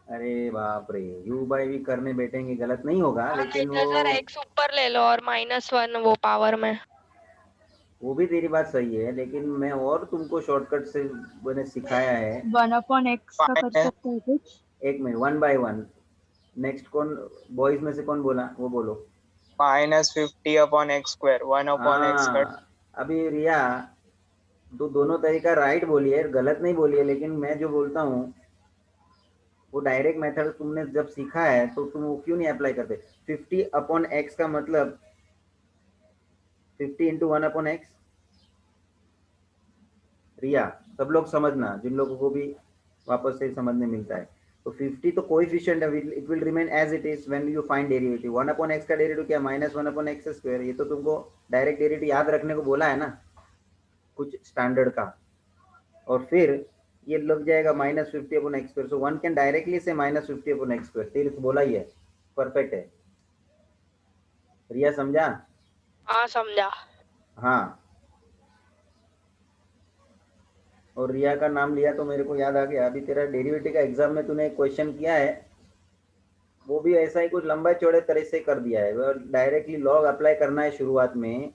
A: अरे बाप रे, u बाई वी करने बैठेंगे गलत नहीं होगा, लेकिन
B: नहीं सर, x ऊपर ले लो और -1 वो पावर में।
A: वो भी तेरी बात सही है, लेकिन मैं और तुमको शॉर्टकट से मैंने सिखाया है।
G: 1/x का कर सकते हैं कुछ।
A: एक मिनट, 1 बाई 1। नेक्स्ट कौन बॉयज में से कौन बोला, वो बोलो।
K: -50 upon x square 1 upon x का।
A: अभी रिया तो दोनों तरीका राइट बोली है, गलत नहीं बोली है, लेकिन मैं जो बोलता हूँ वो डायरेक्ट मेथड तुमने जब सीखा है तो तुम वो क्यों नहीं अप्लाई करते? 50 अपॉन एक्स का मतलब 50 इंटू 1 अपॉन एक्स। रिया सब लोग समझना, जिन लोगों को भी वापस से समझने मिलता है। तो 50 तो कोएफिशिएंट है, it will remain as it is when you find derivative. 1 upon X का डेरिवेटिव क्या? -1 अपॉन एक्स स्क्वायर। ये तो तुमको डायरेक्ट डेरिवेटिव याद रखने को बोला है ना, कुछ स्टैंडर्ड का। और फिर ये लग जाएगा -50 upon x square. So one can directly से -50 अपॉन एक्स स्क्वायर। तेरे को बोला ही है, परफेक्ट है। रिया समझा?
B: हाँ समझा।
A: हाँ, और रिया का नाम लिया तो मेरे को याद आ गया, अभी तेरा डेरिवेटिव का एग्जाम में तूने क्वेश्चन किया है, वो भी ऐसा ही कुछ लंबे चौड़े तरह से कर दिया है। डायरेक्टली लॉग अप्लाई करना है शुरुआत में,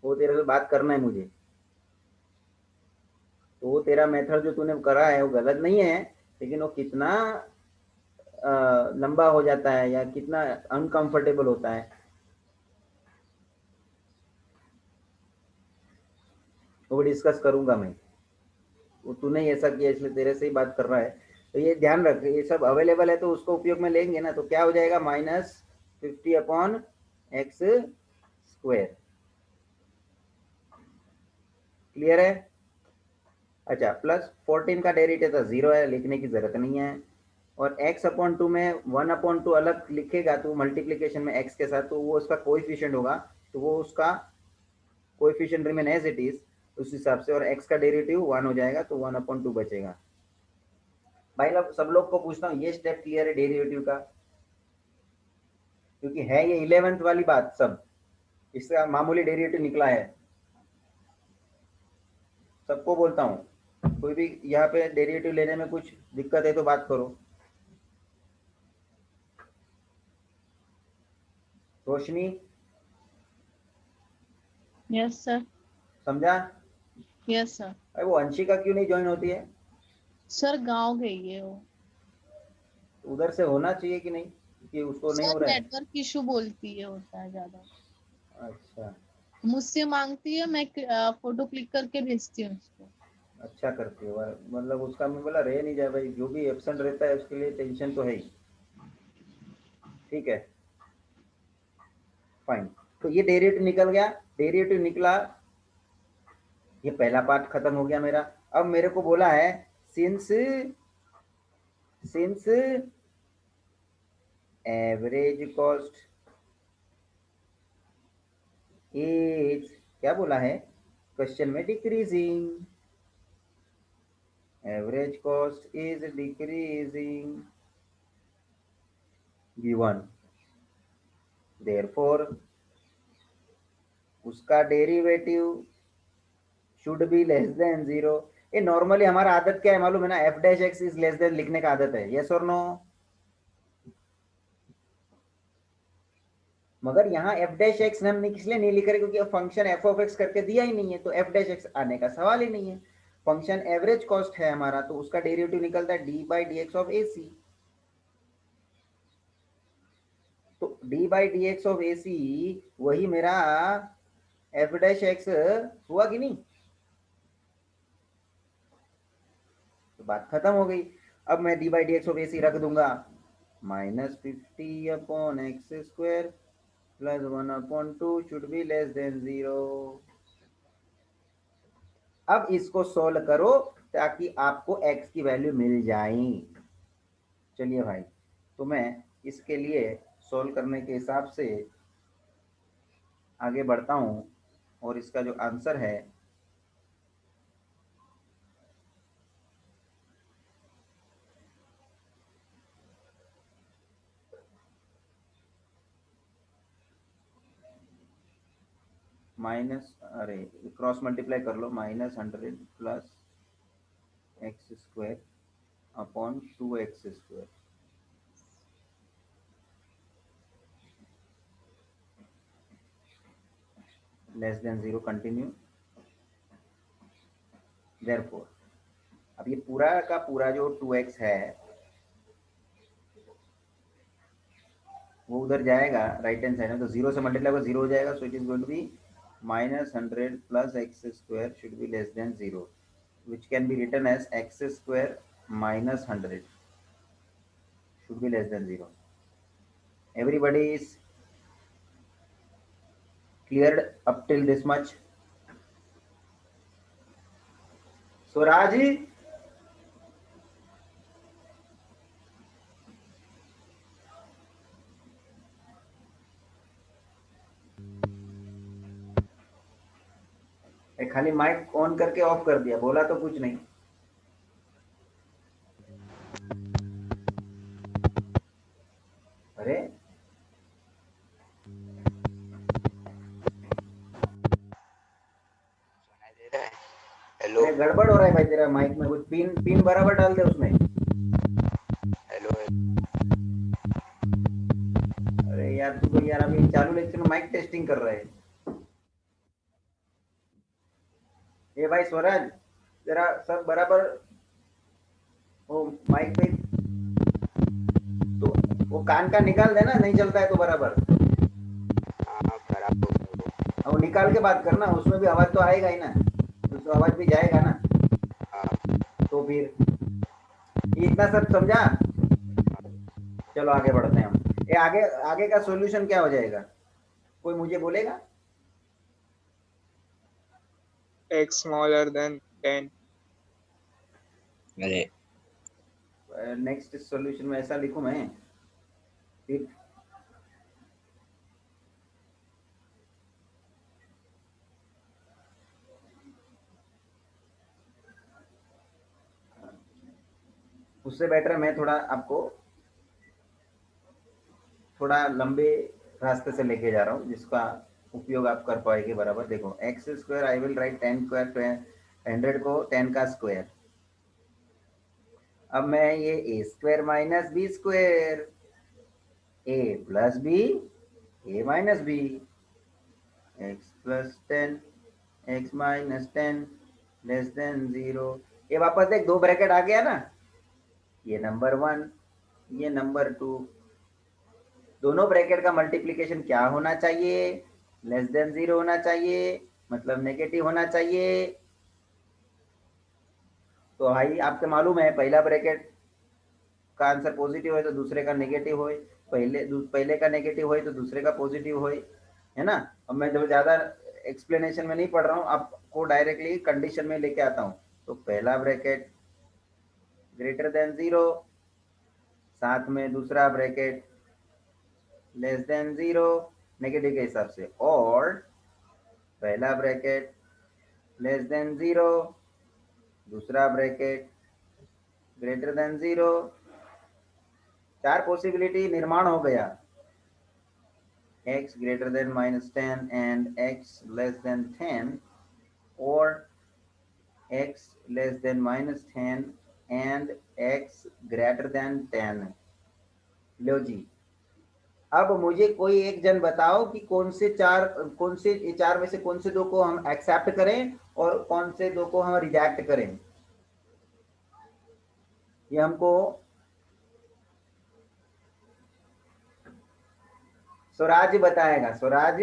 A: वो तेरे से बात करना है मुझे। तो वो तेरा मेथड जो तूने करा है वो गलत नहीं है, लेकिन वो कितना लंबा हो जाता है या कितना अनकंफर्टेबल होता है वो डिस्कस करूंगा मैं। वो तूने ऐसा किया इसलिए तेरे से ही बात कर रहा है, तो ये ध्यान रख, ये सब अवेलेबल है तो उसको उपयोग में लेंगे ना। तो क्या हो जाएगा? -50 अपॉन एक्स स्क्वायर। क्लियर है? अच्छा, +14 का डेरिवेटिव था 0 है, लिखने की जरूरत नहीं है। और x अपॉन 2 में 1 अपॉन 2 अलग लिखेगा तो मल्टीप्लीकेशन में x के साथ, तो वो उसका कोएफिशिएंट होगा, तो वो उसका coefficient remain as it is उस हिसाब से। और x का डेरिवेटिव 1 हो जाएगा, तो 1 अपॉन 2 बचेगा। भाई लोग सब लोग को पूछता हूँ, ये स्टेप क्लियर है डेरिवेटिव का? क्योंकि है ये 11th वाली बात, सब इसका मामूली डेरिवेटिव निकला है। सबको बोलता हूँ, कोई भी यहाँ पे डेरिवेटिव लेने में कुछ दिक्कत है तो बात करो। रोशनी?
L: Yes sir.
A: समझा?
L: Yes sir.
A: अरे वो अंशिका क्यों नहीं ज्वाइन होती है?
L: सर गांव गई है वो।
A: उधर से होना चाहिए कि नहीं, कि उसको नहीं हो
L: सर
A: रहा है?
L: नेटवर्क इशू बोलती है, होता है ज्यादा।
A: अच्छा,
L: मुझसे मांगती है, मैं फोटो क्लिक करके भेजती हूँ उसको।
A: अच्छा करती हो। मतलब उसका मैं बोला रह नहीं जाए भाई, जो भी एब्सेंट रहता है उसके लिए टेंशन तो है ही। ठीक है, फाइन। तो ये डेरिवेटिव निकल गया, डेरिवेटिव निकला, ये पहला पार्ट खत्म हो गया मेरा। अब मेरे को बोला है सिंस एवरेज कॉस्ट इज, क्या बोला है क्वेश्चन में, decreasing, average cost is decreasing given, therefore उसका derivative should be less than 0। ये नॉर्मली हमारा आदत क्या है मालूम है ना, F dash X is less then लिखने का आदत है, यस और नो? मगर यहाँ एफ डैश एक्स हम इसलिए नहीं लिख रहे क्योंकि फंक्शन एफ ऑफ एक्स करके दिया ही नहीं है, तो एफ डैश एक्स आने का सवाल ही नहीं है। फंक्शन एवरेज कॉस्ट है हमारा, तो उसका डेरिवेटिव निकलता है d by d x of a c. तो d by d x of a c वही मेरा एफ डैश एक्स हुआ कि नहीं? तो बात खत्म हो गई। अब मैं d by d x of a c रख दूंगा, -50 upon x square plus 1/2 should be less than 0। अब इसको सोल्व करो ताकि आपको x की वैल्यू मिल जाए। चलिए भाई, तो मैं इसके लिए सोल्व करने के हिसाब से आगे बढ़ता हूं, और इसका जो आंसर है अरे क्रॉस मल्टीप्लाई कर लो, -100 plus X square upon 2x square less than 0, continue. Therefore अब ये पूरा का पूरा जो 2x है वो उधर जाएगा राइट हैंड साइड में, तो 0 से मल्टीप्लाई होगा 0 हो जाएगा, so it is going to be -100 plus X square should be less than 0, which can be written as x square minus 100 should be less than 0. Everybody is cleared up till this much? Swaraj, खाली माइक ऑन करके ऑफ कर दिया, बोला तो कुछ नहीं। अरे
D: हेलो
A: गड़बड़ हो रहा है भाई तेरा माइक में, कुछ पिन बराबर डाल दे उसमें।
D: हेलो।
A: अरे यार तू तो यार अभी चालू लेक्चर में माइक टेस्टिंग कर रहा है। ये भाई स्वराज, जरा सब बराबर वो माइक पे, तो वो कान का निकाल देना, नहीं चलता है तो बराबर।
D: हाँ खराब हो गया वो।
A: अब निकाल के बात करना, उसमें भी आवाज तो आएगा ही ना, तो आवाज भी जाएगा ना।
D: हाँ।
A: तो फिर ये इतना सब समझा? चलो आगे बढ़ते हैं हम। ये आगे का सॉल्यूशन क्या हो जाएगा, कोई मुझे बोलेगा?
K: x smaller than 10।
H: अरे
A: नेक्स्ट सॉल्यूशन में ऐसा लिखूं मैं, फिर उससे बेटर मैं थोड़ा आपको थोड़ा लंबे रास्ते से लेके जा रहा हूँ जिसका उपयोग आप कर पाएंगे बराबर। देखो x square I will write 10 square, 100 को 10 का स्क्वायर। अब मैं ये a square minus b square, a plus b, a minus b, x plus 10 x minus 10 less than 0। ये वापस देख, दो ब्रैकेट आ गया ना, ये नंबर 1 ये नंबर 2, दोनों ब्रैकेट का मल्टीप्लिकेशन क्या होना चाहिए? लेस देन 0 होना चाहिए, मतलब नेगेटिव होना चाहिए। तो भाई आपके मालूम है, पहला ब्रैकेट का आंसर पॉजिटिव है तो दूसरे का नेगेटिव होए, पहले का नेगेटिव होए तो दूसरे का पॉजिटिव होए, है ना। अब मैं जब ज्यादा एक्सप्लेनेशन में नहीं पढ़ रहा हूँ, आपको डायरेक्टली कंडीशन में लेके आता हूँ। तो पहला ब्रैकेट ग्रेटर देन 0, साथ में दूसरा ब्रैकेट लेस देन 0 नेगेटिव के हिसाब से, और पहला ब्रैकेट लेस देन 0, दूसरा ब्रैकेट ग्रेटर देन 0। 4 पॉसिबिलिटी निर्माण हो गया, x greater than -10 and x less than 10, or x less than -10 and x greater than 10। लो जी, अब मुझे कोई एक जन बताओ कि कौन से चार में से कौन से दो को हम एक्सेप्ट करें और कौन से दो को हम रिजेक्ट करें। ये हमको स्वराज बताएगा। Swaraj,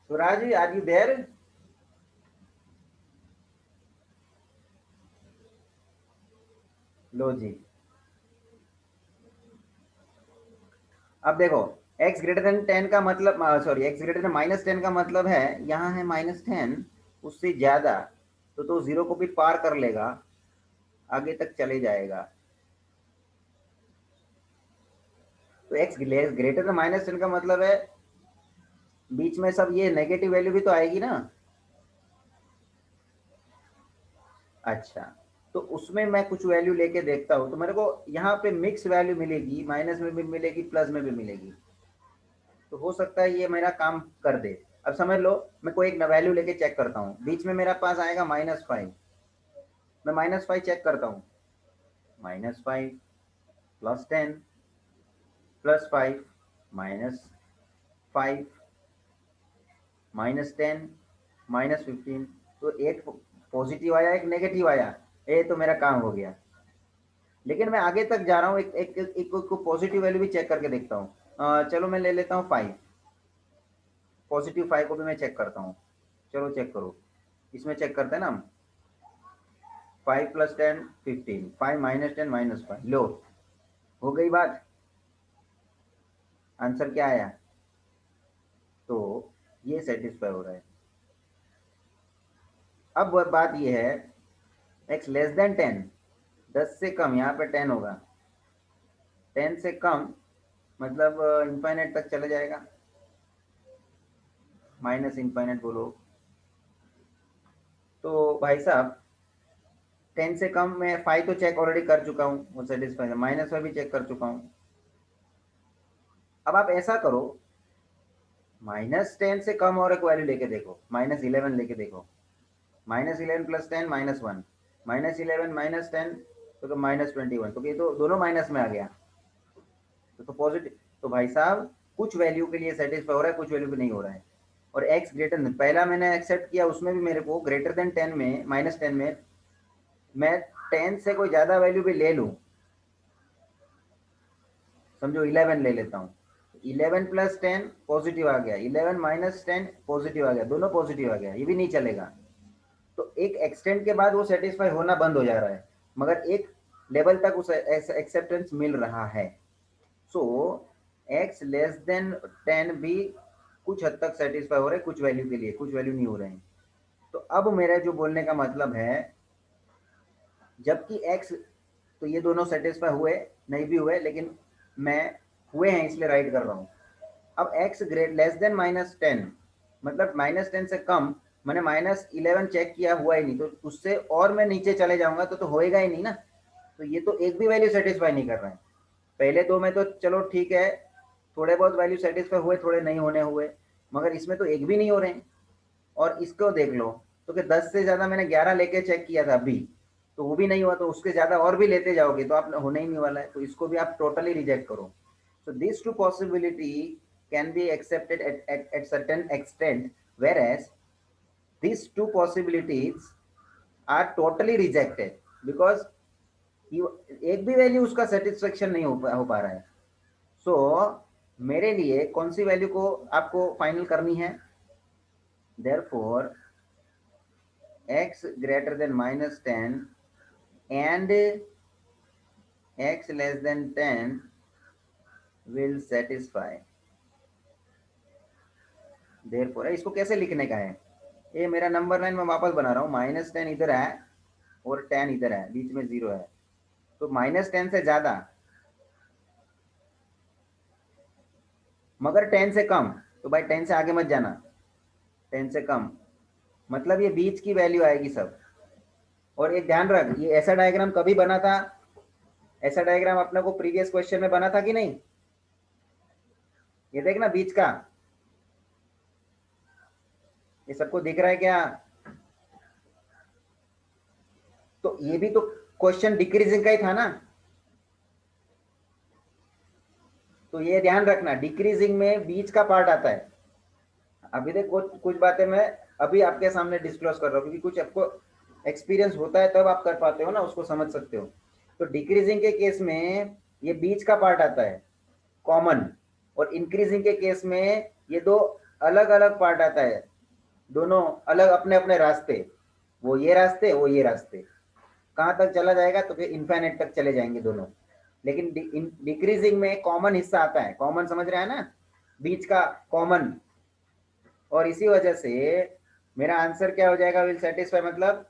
A: Swaraj are you there? लो जी, अब देखो x ग्रेटर देन 10 का मतलब, सॉरी x ग्रेटर देन -10 का मतलब है यहाँ है -10, उससे ज्यादा तो 0 को भी पार कर लेगा, आगे तक चले जाएगा। तो x ग्रेटर देन -10 का मतलब है बीच में सब ये नेगेटिव वैल्यू भी तो आएगी ना। अच्छा, तो उसमें मैं कुछ वैल्यू लेके देखता हूँ, तो मेरे को यहाँ पे मिक्स वैल्यू मिलेगी, माइनस में भी मिलेगी प्लस में भी मिलेगी। तो हो सकता है ये मेरा काम कर दे। अब समझ लो, मैं कोई एक वैल्यू लेके चेक करता हूँ, बीच में मेरा पास आएगा -5, मैं -5 चेक करता हूँ, -5 प्लस 10 प्लस 5 -5 -10 -15, तो एक पॉजिटिव आया एक नेगेटिव आया, ये तो मेरा काम हो गया। लेकिन मैं आगे तक जा रहा हूँ, एक पॉजिटिव वैल्यू भी चेक करके देखता हूँ। चलो मैं ले लेता हूँ 5, पॉजिटिव 5 को भी मैं चेक करता हूँ। चलो चेक करो, इसमें चेक करते हैं ना हम। 5 + 10 15, 5 - 10 -5, लो हो गई बात। आंसर क्या आया? तो ये सेटिस्फाई हो रहा है। अब बात ये है, x लेस देन 10, 10 से कम, यहाँ पे 10 होगा, 10 से कम मतलब इनफाइनाइट तक चला जाएगा, माइनस इनफाइनाइट बोलो। तो भाई साहब 10 से कम मैं 5 तो चेक ऑलरेडी कर चुका हूँ, वो सेटिस्फाई है, -5 भी चेक कर चुका हूँ। अब आप ऐसा करो, -10 से कम और एक वैल्यू लेके देखो, -11 लेके देखो, -11 + 10 -1, -11 - 10 तो -21, तो ये तो दोनों माइनस में आ गया, तो पॉजिटिव। तो भाई साहब कुछ वैल्यू के लिए सेटिस्फाई हो रहा है, कुछ वैल्यू पे नहीं हो रहा है। और x ग्रेटर देन, पहला मैंने एक्सेप्ट किया, उसमें भी मेरे को ग्रेटर देन 10 में, -10 में मैं 10 से कोई ज्यादा वैल्यू भी ले लूं, समझो 11 ले लेता हूँ, 11 + 10 पॉजिटिव आ गया, 11 - 10 पॉजिटिव आ गया, दोनों पॉजिटिव आ गया, ये भी नहीं चलेगा। तो एक एक्सटेंट के बाद वो सेटिस्फाई होना बंद हो जा रहा है, मगर एक लेवल तक उस एक्सेप्टेंस मिल रहा है। सो x लेस देन 10 भी कुछ हद तक सेटिस्फाई हो रहा है, कुछ वैल्यू के लिए, कुछ वैल्यू नहीं हो रहे हैं। तो अब मेरा जो बोलने का मतलब है, जबकि x, तो ये दोनों सेटिस्फाई हुए नहीं भी हुए, लेकिन मैं हुए हैं इसलिए राइट कर रहा हूँ। अब x लेस देन -10 मतलब -10 से कम, मैंने -11 चेक किया, हुआ ही नहीं, तो उससे और मैं नीचे चले जाऊंगा तो होएगा ही नहीं ना। तो ये तो एक भी वैल्यू सेटिस्फाई नहीं कर रहा है। पहले दो में तो चलो ठीक है, थोड़े बहुत वैल्यू सेटिस्फाई हुए, थोड़े नहीं होने हुए, मगर इसमें तो एक भी नहीं हो रहे हैं। और इसको देख लो, तो कि 10 से ज्यादा मैंने 11 लेके चेक किया था अभी, तो वो भी नहीं हुआ, तो उसके ज्यादा और भी लेते जाओगे तो आप होने ही नहीं वाला है, तो इसको भी आप टोटली रिजेक्ट करो। So this to possibility can be accepted at certain extent, whereas these two possibilities are totally rejected because एक भी वैल्यू उसका सेटिस्फेक्शन नहीं हो पा रहा है। सो मेरे लिए कौन सी वैल्यू को आपको फाइनल करनी है? therefore x greater than -10 and x less than 10 will satisfy। therefore इसको कैसे लिखने का है? ये मेरा नंबर लाइन मैं वापस बना रहा हूँ, -10 इधर है और 10 इधर है, बीच में 0 है, तो -10 से ज्यादा मगर 10 से कम, तो भाई 10 से आगे मत जाना, 10 से कम मतलब ये बीच की वैल्यू आएगी सब। और एक ध्यान रख, ये ऐसा डायग्राम कभी बना था, ऐसा डायग्राम अपने को प्रीवियस क्वेश्चन में बना था कि नहीं? ये देखना बीच का, ये सबको दिख रहा है क्या? तो ये भी तो क्वेश्चन डिक्रीजिंग का ही था ना, तो ये ध्यान रखना डिक्रीजिंग में बीच का पार्ट आता है। अभी देखो कुछ बातें मैं अभी आपके सामने डिस्क्लोज कर रहा हूँ, क्योंकि कुछ आपको एक्सपीरियंस होता है तब आप कर पाते हो ना, उसको समझ सकते हो। तो डिक्रीजिंग के केस में ये बीच का पार्ट आता है कॉमन, और इंक्रीजिंग के केस में ये दो अलग अलग पार्ट आता है, दोनों अलग अपने अपने रास्ते, वो ये रास्ते वो ये रास्ते। कहाँ तक चला जाएगा? तो फिर इनफाइनाइट तक चले जाएंगे दोनों। लेकिन डिक्रीजिंग में कॉमन हिस्सा आता है, कॉमन समझ रहे हैं ना, बीच का कॉमन। और इसी वजह से मेरा आंसर क्या हो जाएगा? विल सेटिस्फाई मतलब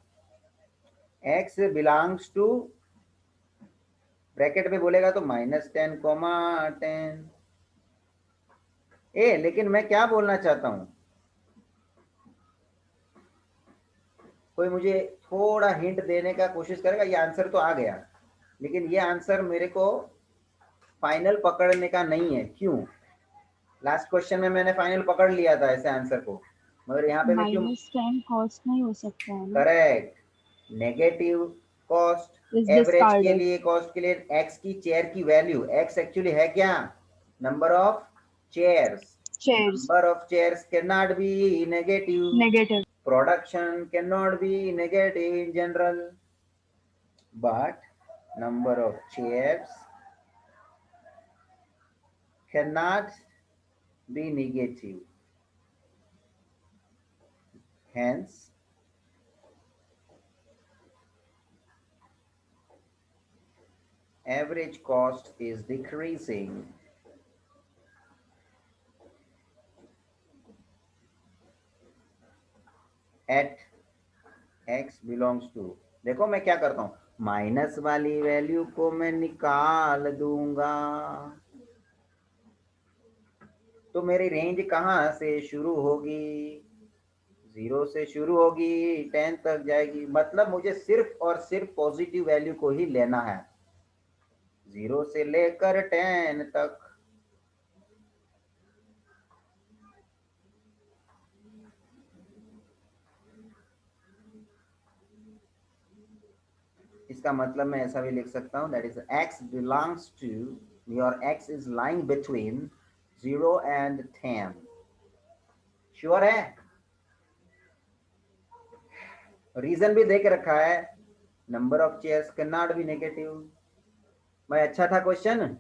A: x बिलोंग्स टू, ब्रैकेट में बोलेगा तो -10, -10 ए। लेकिन मैं क्या बोलना चाहता हूं, कोई मुझे थोड़ा हिंट देने का कोशिश करेगा? ये आंसर तो आ गया, लेकिन ये आंसर मेरे को फाइनल पकड़ने का नहीं है। क्यों? लास्ट क्वेश्चन में मैंने फाइनल पकड़ लिया था ऐसे आंसर को, मगर यहाँ पे मैं क्यों?
G: -10 कॉस्ट नहीं हो सकता है ना?
A: Correct, negative cost,
G: Is
A: average के
G: discarded.
A: लिए, कॉस्ट के लिए x की चेयर की वैल्यू, x एक्चुअली है क्या? Number of chairs.
G: Chairs.
A: Number of chairs can not be negative,
G: Negative.
A: production cannot be negative in general, but number of chairs cannot be negative. Hence average cost is decreasing at x belongs to। देखो मैं क्या करता हूं, माइनस वाली वैल्यू को मैं निकाल दूंगा, तो मेरी रेंज कहां से शुरू होगी? 0 से शुरू होगी, 10 तक जाएगी। मतलब मुझे सिर्फ और सिर्फ पॉजिटिव वैल्यू को ही लेना है, 0 से लेकर 10 तक। इसका मतलब मैं ऐसा भी लिख सकता हूं, that is x belongs to, your x is lying between 0 and 10। Sure है? रीजन भी देख रखा है, number of chairs can not be negative. मैं अच्छा था क्वेश्चन,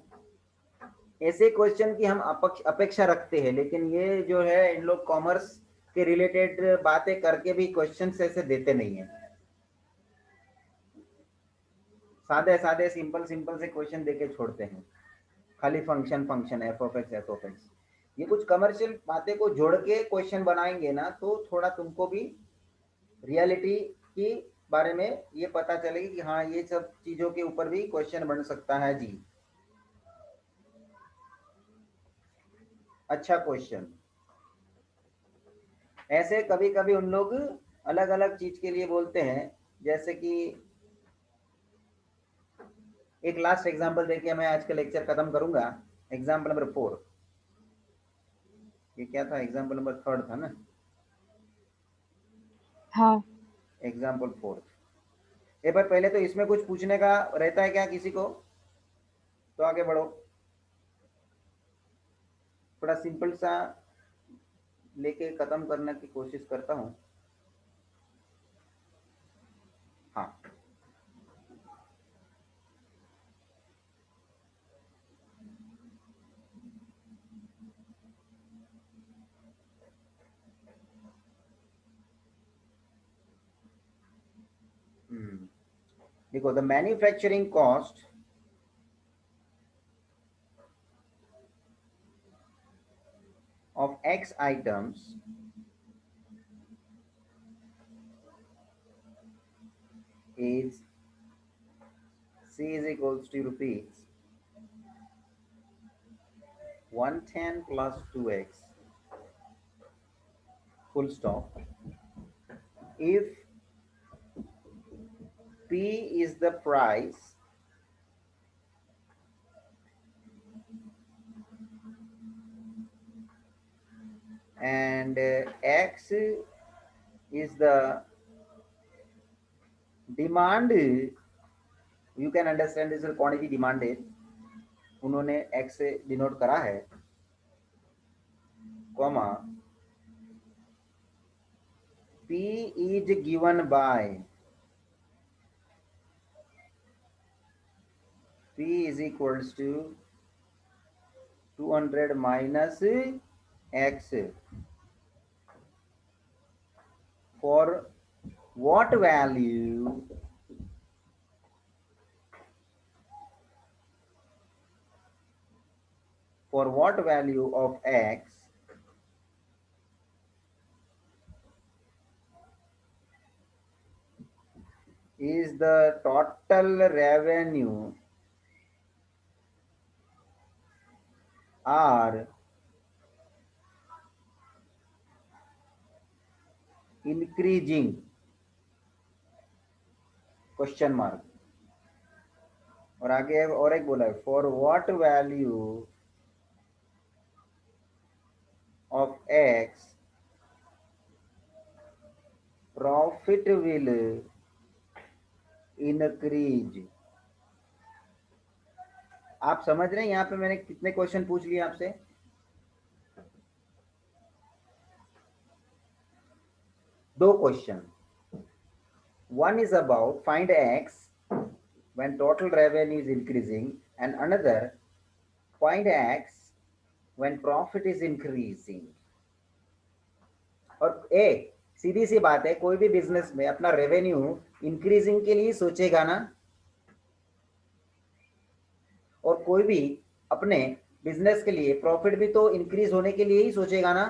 A: ऐसे क्वेश्चन की हम अपेक्षा रखते हैं, लेकिन ये जो है इन लोग कॉमर्स के रिलेटेड बातें करके भी क्वेश्चन ऐसे देते नहीं है। सादे सादे सिंपल सिंपल से क्वेश्चन देके छोड़ते हैं, खाली function function F of x. ये कुछ कमर्शियल बातें को जोड़ के क्वेश्चन बनाएंगे ना, तो थोड़ा तुमको भी रियलिटी की बारे में ये पता चलेगी कि हाँ ये सब चीजों के ऊपर भी क्वेश्चन बन सकता है जी। अच्छा क्वेश्चन। ऐसे कभी कभी उन लोग अलग अलग चीज के लिए बोलते हैं, जैसे कि एक लास्ट एग्जांपल देखिए, मैं आज का लेक्चर खत्म करूंगा। एग्जांपल नंबर 4, ये क्या था? एग्जांपल नंबर 3 था ना?
G: हाँ।
A: एग्जाम्पल 4। ये पर पहले तो इसमें कुछ पूछने का रहता है क्या किसी को? तो आगे बढ़ो, थोड़ा सिंपल सा लेके खत्म करने की कोशिश करता हूं। हाँ, देखो, the manufacturing cost of X items is C is equals to rupees 110 plus 2x full stop. If P is the price and X is the demand, you can understand this is quantity demanded, उन्होंने X से डिनोट करा है, comma P is given by P is equals to 200 minus X for what value of X is the total revenue are increasing, question mark, और आगे और एक बोला है, for what value of X profit will increase. आप समझ रहे हैं यहाँ पे मैंने कितने क्वेश्चन पूछ लिए आपसे? दो question. One is about find X when total revenue is increasing and another find X when profit is increasing. और सीधी सी बात है, कोई भी बिजनेस में अपना रेवेन्यू इंक्रीजिंग के लिए सोचेगा ना, और कोई भी अपने बिजनेस के लिए प्रॉफिट भी तो इंक्रीज होने के लिए ही सोचेगा ना।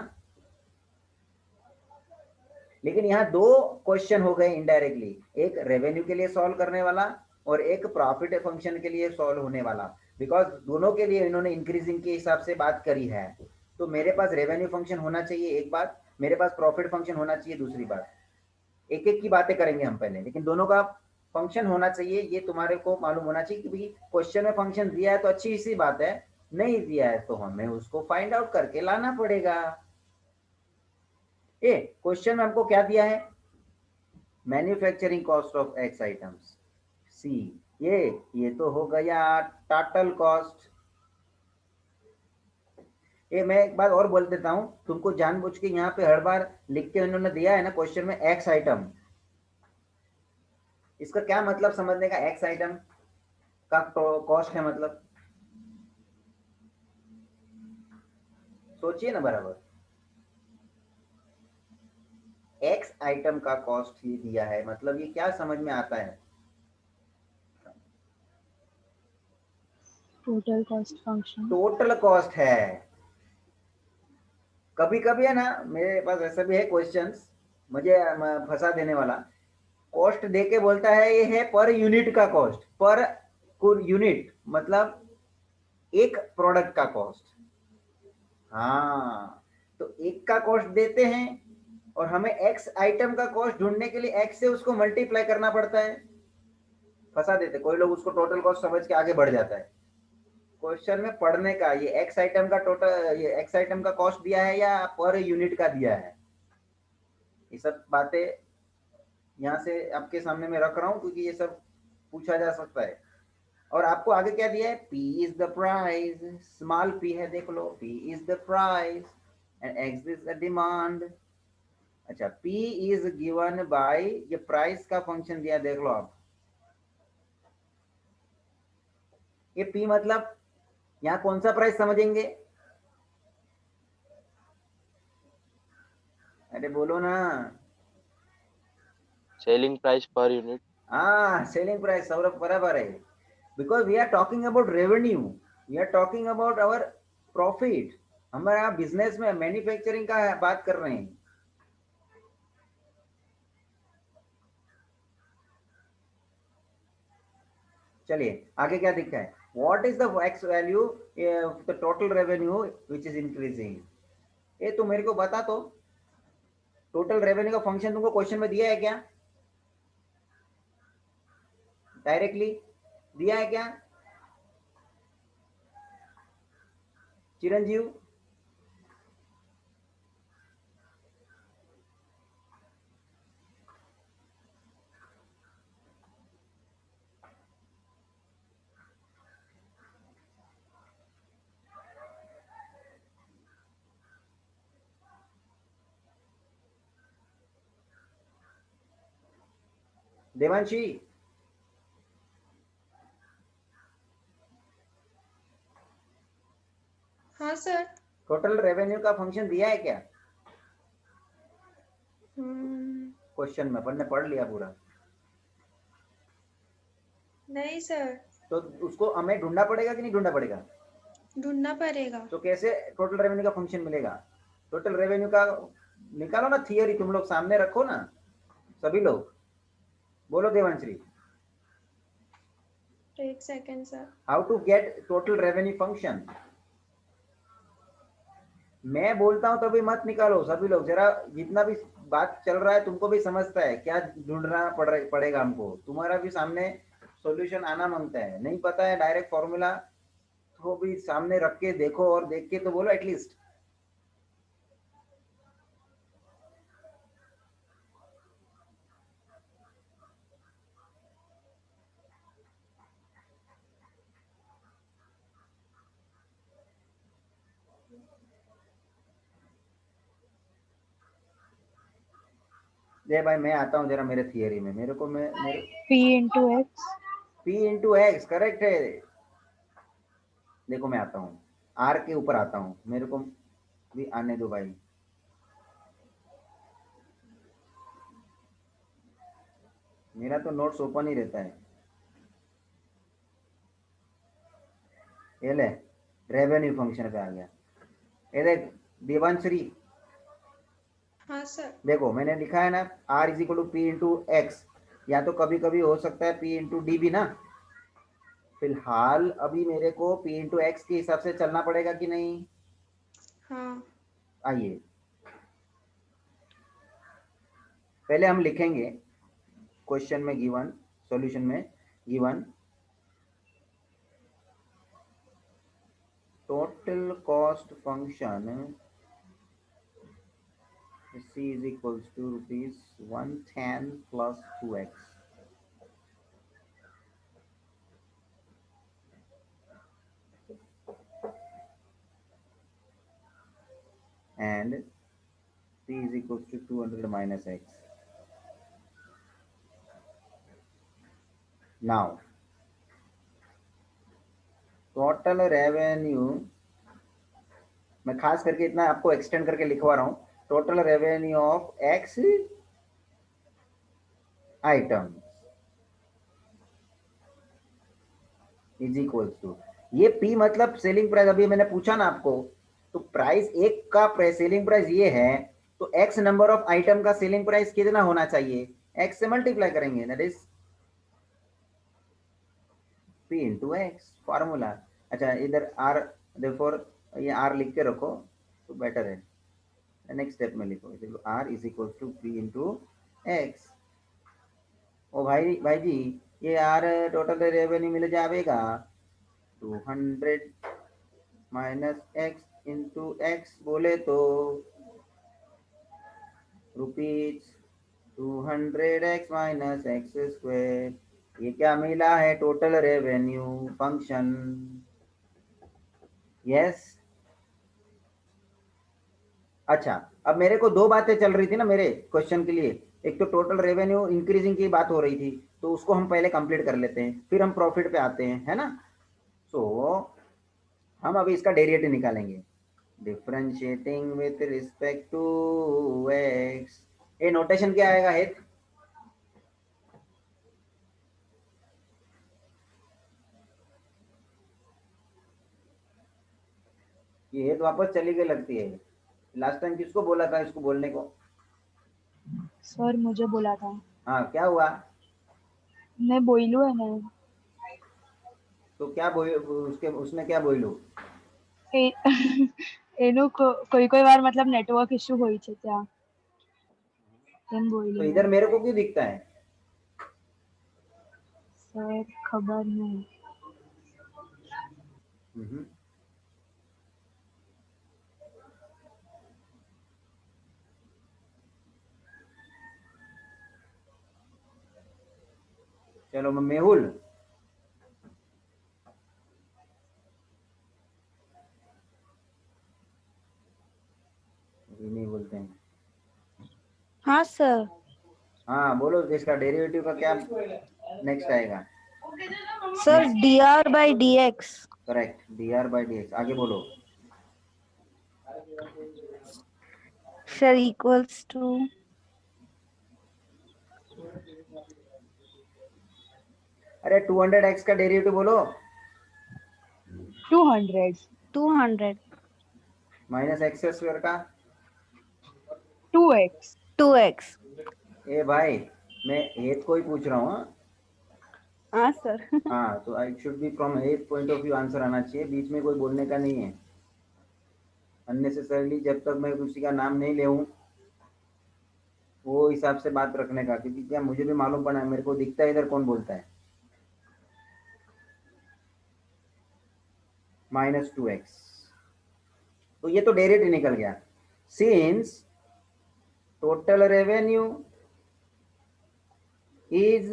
A: लेकिन यहाँ दो क्वेश्चन हो गए इनडायरेक्टली, एक रेवेन्यू के लिए सॉल्व करने वाला और एक प्रॉफिट फंक्शन के लिए सॉल्व होने वाला, बिकॉज दोनों के लिए इन्होंने इंक्रीजिंग के हिसाब से बात करी है। तो मेरे पास रेवेन्यू फंक्शन होना चाहिए एक बात, मेरे पास प्रॉफिट फंक्शन होना चाहिए दूसरी बात। एक एक की बातें करेंगे हम पहले, लेकिन दोनों का फंक्शन होना चाहिए, ये तुम्हारे को मालूम होना चाहिए कि भाई क्वेश्चन में फंक्शन दिया है तो अच्छी सी बात है, नहीं दिया है तो हमें उसको फाइंड आउट करके लाना पड़ेगा। क्वेश्चन में हमको क्या दिया है? Manufacturing cost of X items C, ये तो हो गया टोटल कॉस्ट। मैं एक बात और बोल देता हूं, तुमको जानबूझ के यहाँ पे हर बार लिख के उन्होंने दिया है ना क्वेश्चन में X आइटम, इसका क्या मतलब समझने का? X आइटम का कॉस्ट है मतलब, सोचिए ना बराबर। X आइटम का कॉस्ट ये दिया है, मतलब ये क्या समझ में आता है?
G: Total cost function,
A: total cost है। कभी कभी है ना, मेरे पास ऐसा भी है क्वेश्चंस मुझे फंसा देने वाला, कॉस्ट देके बोलता है ये है पर यूनिट का कॉस्ट, पर यूनिट मतलब एक प्रोडक्ट का कॉस्ट। हाँ, तो एक का कॉस्ट देते हैं और हमें X आइटम का कॉस्ट ढूंढने के लिए X से उसको मल्टीप्लाई करना पड़ता है, फंसा देते। कोई लोग उसको टोटल कॉस्ट समझ के आगे बढ़ जाता है। क्वेश्चन में पढ़ने का ये X आइटम का टोटल, ये X आइटम का कॉस्ट दिया है या पर यूनिट का दिया है, ये सब बातें यहाँ से आपके सामने मैं रख रहा हूँ क्योंकि ये सब पूछा जा सकता है। और आपको आगे क्या दिया है, P is the price, small p है, देख लो, P is the price and X is the demand. अच्छा, P इज गिवन बाय, ये प्राइस का फंक्शन दिया, देख लो आप, ये P मतलब यहाँ कौन सा प्राइस समझेंगे, अरे बोलो ना।
I: Selling price per unit.
A: हाँ, सेलिंग प्राइस, सौरभ बराबर है, because we are talking about revenue, we are talking about our profit, हमारा बिजनेस में मैन्युफैक्चरिंग का बात कर रहे हैं। चलिए आगे क्या दिखा है, what is the x value, the total revenue which is increasing, ये तो मेरे को बता, तो टोटल रेवेन्यू का फंक्शन तुमको क्वेश्चन में दिया है क्या, डायरेक्टली दिया है क्या चिरंजीव? देवांशी,
C: हाँ सर।
A: टोटल रेवेन्यू का फंक्शन दिया है क्या क्वेश्चन में? अपन ने पढ़ लिया पूरा?
C: नहीं सर,
A: तो उसको हमें ढूंढना पड़ेगा कि नहीं ढूंढना पड़ेगा?
C: ढूंढना पड़ेगा।
A: तो कैसे टोटल रेवेन्यू का फंक्शन मिलेगा? टोटल रेवेन्यू का निकालो ना थियरी, तुम लोग सामने रखो ना, सभी लोग बोलो देवांशी।
C: एक second sir.
A: How to get total revenue function? मैं बोलता हूं तभी मत निकालो, सभी लोग जरा, जितना भी बात चल रहा है तुमको भी समझता है, क्या ढूंढना पड़ेगा हमको, तुम्हारा भी सामने सॉल्यूशन आना मांगता है, नहीं पता है डायरेक्ट फॉर्मूला तो भी सामने रख के देखो, और देख के तो बोलो एटलीस्ट। जय भाई, मैं आता हूँ जरा मेरे थियरी में, मेरे को मेरे
G: P into X.
A: P into x correct है। देखो मैं आता हूँ, आर के ऊपर आता हूँ, मेरे को भी आने दो भाई। मेरा तो नोट्स ओपन ही रहता है। ये ले, रेवेन्यू फंक्शन पे आ गया, ये देख देवांशरी,
C: हाँ सर।
A: देखो मैंने लिखा है ना, R is equal to P into x, या तो कभी कभी हो सकता है पी इंटू डी भी ना। फिलहाल अभी मेरे को पी इंटू एक्स के हिसाब से चलना पड़ेगा कि नहीं?
C: हाँ।
A: आइए पहले हम लिखेंगे क्वेश्चन में गिवन, सॉल्यूशन में given, total cost function C is equals to rupees 110 plus 2x. And P is equals to 200 minus x. Now, total revenue, मैं खास करके इतना आपको एक्सटेंड करके लिखवा रहा हूँ, total revenue of x item is equals to, ये P मतलब सेलिंग प्राइस, अभी मैंने पूछा ना आपको, तो प्राइस एक का सेलिंग प्राइस ये है, तो x नंबर ऑफ आइटम का सेलिंग प्राइस कितना होना चाहिए, x से मल्टीप्लाई करेंगे, that is P into x, formula. अच्छा इधर r, देयरफॉर ये r लिख के रखो तो बेटर है, नेक्स्ट स्टेप में लिखो r is equal to P into x. ओ भाई जी, ये r टोटल रेवेन्यू मिल जाएगा 200 माइनस x इंटू एक्स, बोले तो rupees 200x minus x square, ये क्या मिला है? Total revenue function. यस। अच्छा, अब मेरे को दो बातें चल रही थी ना मेरे क्वेश्चन के लिए। एक तो टोटल रेवेन्यू इंक्रीजिंग की बात हो रही थी, तो उसको हम पहले कंप्लीट कर लेते हैं, फिर हम प्रॉफिट पे आते हैं, है ना। सो हम अभी इसका डेरिवेटिव निकालेंगे। Differentiating with respect to x, ये नोटेशन क्या आएगा हेत? ये हेत वापस चली गई लगती है। लास्ट टाइम किसको बोला था इसको बोलने को?
G: सर मुझे बोला था।
A: हाँ, क्या हुआ?
G: मैं बोलू है ना।
A: तो क्या उसके उसने क्या बोलू?
G: એનું કોઈ કોઈ વાર મતલબ નેટવર્ક ઇશ્યુ હોય છે ત્યાં એમ
A: तो
G: બોલ્યું
A: इधर मेरे को क्यों दिखता है?
G: સર ખબર નહીં।
A: चलो मेहुल, नहीं बोलते हैं।
J: हाँ सर।
A: हाँ बोलो, इसका डेरिवेटिव का क्या नेक्स्ट आएगा?
J: Sir dr/dx।
A: Correct, dr/dx। आगे बोलो।
J: सर इक्वल्स टू
A: अरे 200x का डेरिवेटिव बोलो।
J: 200
A: माइनस एक्स स्क्वायर का
J: 2x।
A: ए भाई, मैं एथ को ही पूछ रहा हूँ।
J: हाँ सर।
A: हाँ, तो इट शुड बी फ्रॉम एथ पॉइंट ऑफ व्यू आंसर आना चाहिए, बीच में कोई बोलने का नहीं है अननेसेसरली। जब तक मैं किसी का नाम नहीं ले वो हिसाब से बात रखने का, क्योंकि क्या मुझे भी मालूम पड़ा है, मेरे को दिखता है इधर कौन बोलता है। -2x, तो ये तो डायरेक्ट निकल गया। Since total revenue is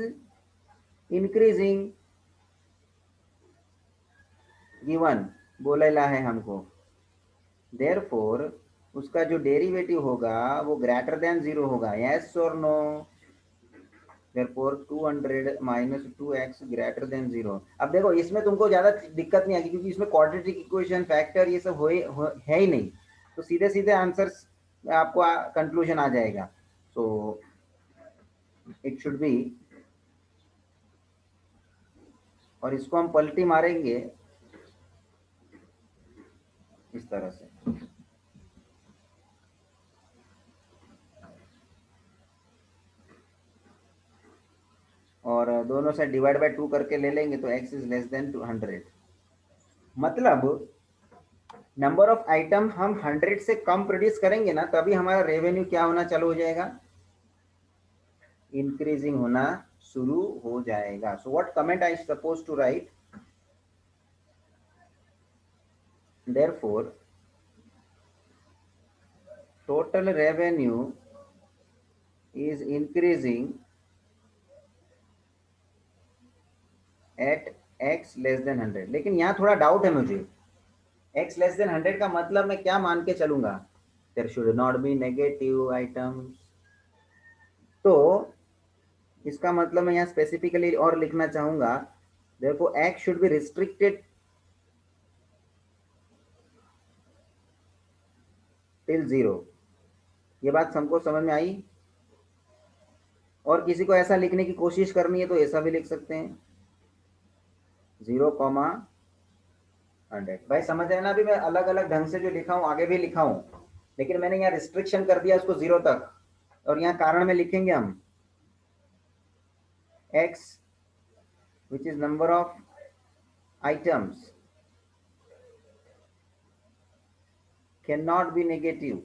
A: increasing, given बोलेला है हमको, देयरफॉर उसका जो डेरिवेटिव होगा वो ग्रेटर देन 0 होगा। यस और no? Therefore 200 minus 2x greater than 0। अब देखो, इसमें तुमको ज्यादा दिक्कत नहीं आएगी, क्योंकि इसमें क्वाड्रेटिक इक्वेशन, फैक्टर, ये सब है ही नहीं, तो सीधे सीधे आंसर्स आपको कंक्लूजन आ जाएगा। सो इट शुड बी, और इसको हम पलटी मारेंगे इस तरह से। और दोनों से डिवाइड बाय 2 करके ले लेंगे तो x इज लेस देन 200। मतलब नंबर ऑफ आइटम हम 100 से कम प्रोड्यूस करेंगे ना, तभी हमारा रेवेन्यू क्या होना चालू हो जाएगा? इंक्रीजिंग होना शुरू हो जाएगा। So what comment I suppose to write? Therefore total revenue is increasing at x less than 100। लेकिन यहाँ थोड़ा डाउट है मुझे, x लेस देन 100 का मतलब मैं क्या मान के चलूंगा? There should not be negative items. तो इसका मतलब मैं यहाँ स्पेसिफिकली और लिखना चाहूंगा, देखो x should be restricted till 0। ये बात सबको समझ में आई? और किसी को ऐसा लिखने की कोशिश करनी है तो ऐसा भी लिख सकते हैं, 0,100। भाई समझ रहे ना? अभी मैं अलग अलग ढंग से जो लिखा हूँ आगे भी लिखा हूँ, लेकिन मैंने यहाँ रिस्ट्रिक्शन कर दिया उसको 0 तक। और यहाँ कारण में लिखेंगे हम x which is number of items cannot be negative।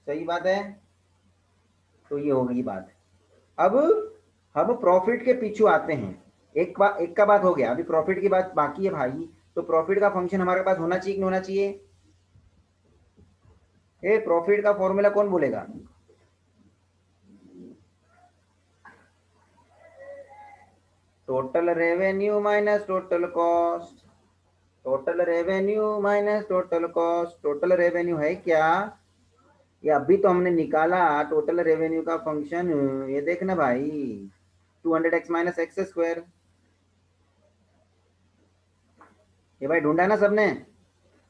A: सही बात है? तो ये होगी बात। अब हम प्रॉफिट के पीछे आते हैं। एक का बात हो गया, अभी प्रॉफिट की बात बाकी है भाई। तो प्रॉफिट का फंक्शन हमारे पास होना चाहिए कि नहीं होना चाहिए? ये प्रॉफिट का फॉर्मूला कौन बोलेगा? Total revenue minus total cost, total revenue minus total cost. Total revenue है क्या? ये अभी तो हमने निकाला टोटल रेवेन्यू का फंक्शन। ये देखना भाई, 200x माइनस एक्स स्क्वायर। ये भाई ढूंढा ना सबने,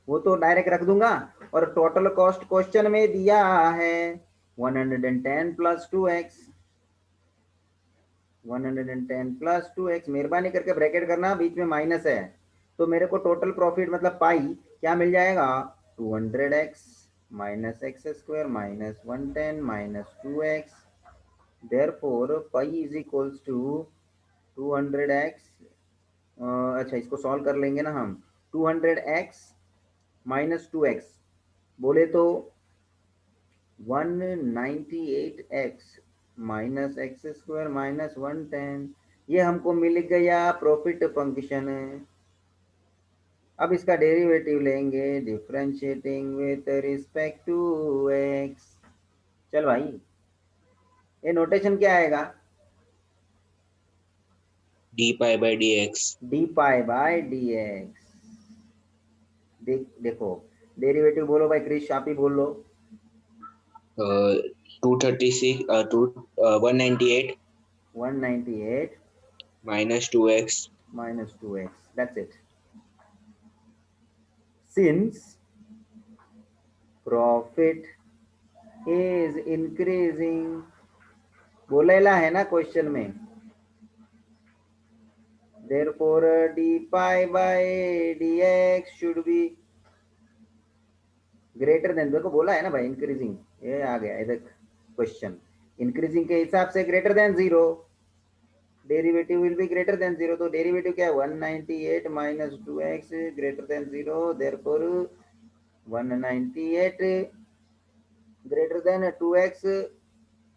A: वो तो डायरेक्ट रख दूंगा। और टोटल कॉस्ट क्वेश्चन में दिया है 110 प्लस 2x, 110 प्लस 2x। मेहरबानी करके ब्रैकेट करना, बीच में माइनस है। तो मेरे को टोटल प्रॉफिट मतलब पाई क्या मिल जाएगा? 200x minus x square minus 110 minus 2x। Therefore pi is equals to 200x। अच्छा, इसको सॉल्व कर लेंगे ना हम। 200x माइनस 2x बोले तो 198x minus x square minus 110। ये हमको मिल गया प्रॉफिट फंक्शन। अब इसका डेरिवेटिव लेंगे differentiating with respect to x। चल भाई, ये नोटेशन क्या आएगा?
H: D pi by d x.
A: D pi by d x. देखो डेरिवेटिव बोलो भाई, क्रिश आप ही बोल लो।
H: 236 198 minus 2x
A: minus 2x, that's it. Since profit is increasing, बोलेला है ना क्वेश्चन में, therefore d pi by dx should be greater than, देखो बोला है ना भाई इंक्रीजिंग, ये आ गया इधर क्वेश्चन। इंक्रीजिंग के हिसाब से greater than 0, derivative will be greater than 0। तो डेरिवेटिव क्या है? 198 minus 2x greater than 0, therefore 198 greater than 2x।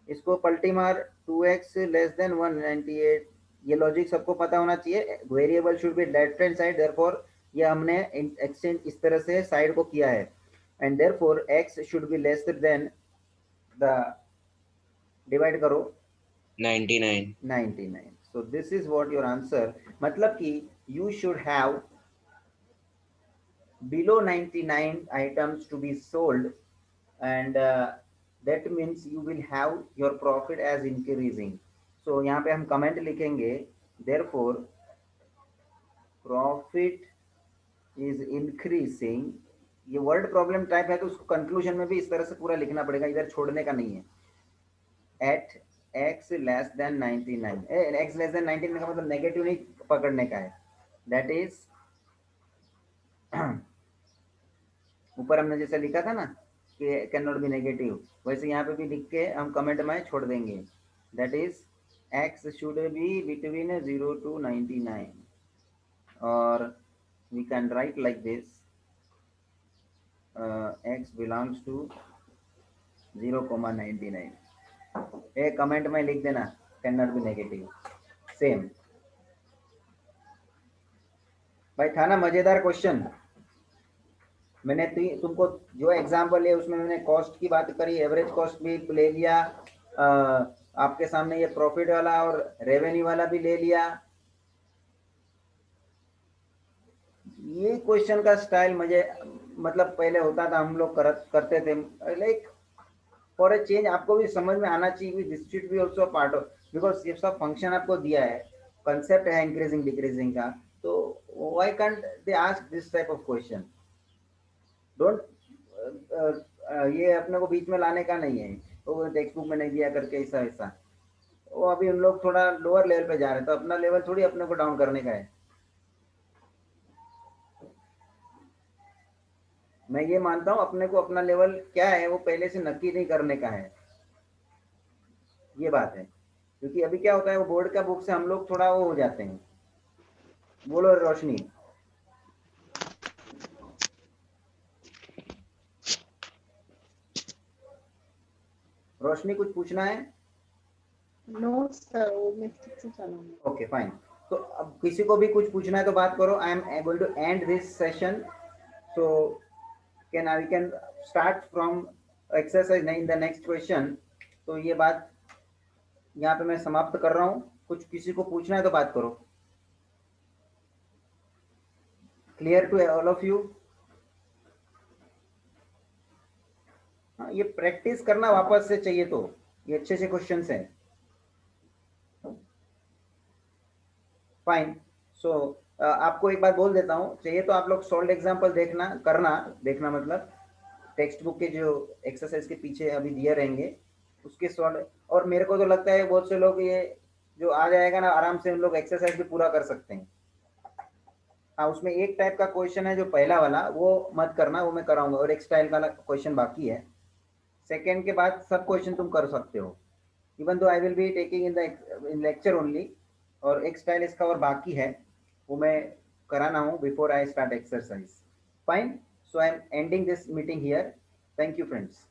A: इसको पलटी मार, 2x लेस देन 198। ये लॉजिक सबको पता होना चाहिए। Variable should be left hand side, therefore ये हमने एक्सचेंज इस तरह से साइड को किया है। And therefore x should be less then the, divide करो 99। So this is what your answer, मतलब कि you should have below 99 items to be sold, and that means you will have your profit as increasing. So यहाँ पे हम कमेंट लिखेंगे therefore profit is increasing। ये वर्ड प्रॉब्लम टाइप है तो उसको कंक्लूजन में भी इस तरह से पूरा लिखना पड़ेगा, इधर छोड़ने का नहीं है। At x less than 99, x less than 99 का मतलब नेगेटिव नहीं पकड़ने का है। दैट इज ऊपर हमने जैसे लिखा था ना कि कैन नॉट बी नेगेटिव, वैसे यहाँ पे भी लिख के हम कमेंट में छोड़ देंगे। That is x should be between 0 to 99, और we can write like this, x belongs to 0,99। एक कमेंट में लिख देना can not be negative. Same भाई, था ना मजेदार क्वेश्चन। मैंने तुमको जो एग्जांपल है उसमें मैंने कॉस्ट की बात करी, एवरेज कॉस्ट भी ले लिया, आपके सामने ये प्रॉफिट वाला और रेवेन्यू वाला भी ले लिया। ये क्वेश्चन का स्टाइल मुझे मतलब पहले होता था, हम लोग करते थे, लाइक फॉर ए चेंज आपको भी समझ में आना चाहिए। This should be also part of, because ये सब फंक्शन आपको दिया है, कंसेप्ट है इंक्रीजिंग डिक्रीजिंग का, तो why can't they ask this type of question. Don't ये अपने को बीच में लाने का नहीं है, तो टेक्स्ट बुक में नहीं दिया करके ऐसा ऐसा। वो अभी उन लोग थोड़ा लोअर लेवल पे जा रहे हैं, तो अपना लेवल थोड़ी अपने को डाउन करने का है। मैं ये मानता हूँ अपने को अपना लेवल क्या है वो पहले से नक्की नहीं करने का है, ये बात है। क्योंकि अभी क्या होता है, वो बोर्ड का बुक से हम लोग थोड़ा वो हो जाते हैं। बोलो रोशनी। रोशनी कुछ पूछना है?
L: नो सर, वो मैं ठीक से चलाऊंगा।
A: Okay fine. तो अब किसी को भी कुछ पूछना है तो बात करो। I am going to end this session, so we can start from exercise नहीं, इन द नेक्स्ट क्वेश्चन। तो ये बात यहाँ पे मैं समाप्त कर रहा हूँ। कुछ किसी को पूछना है तो बात करो। Clear to all of you? हाँ, ये प्रैक्टिस करना वापस से चाहिए, तो ये अच्छे से क्वेश्चंस हैं। फाइन। सो आपको एक बात बोल देता हूँ, चाहिए तो आप लोग सॉल्व एग्जांपल देखना मतलब टेक्स्ट बुक के जो एक्सरसाइज के पीछे अभी दिए रहेंगे उसके सॉल्व। और मेरे को तो लगता है बहुत से लोग ये जो आ जाएगा ना, आराम से उन लोग एक्सरसाइज भी पूरा कर सकते हैं। हाँ, उसमें एक टाइप का क्वेश्चन है जो पहला वाला, वो मत करना, वो मैं कराऊंगा, और एक स्टाइल का क्वेश्चन बाकी है। सेकेंड के बाद सब क्वेश्चन तुम कर सकते हो, even though I will be taking in lecture only. और एक स्टाइल इसका और बाकी है, वो मैं कराना हूँ before I start exercise. Fine. So I am ending this meeting here. Thank you friends.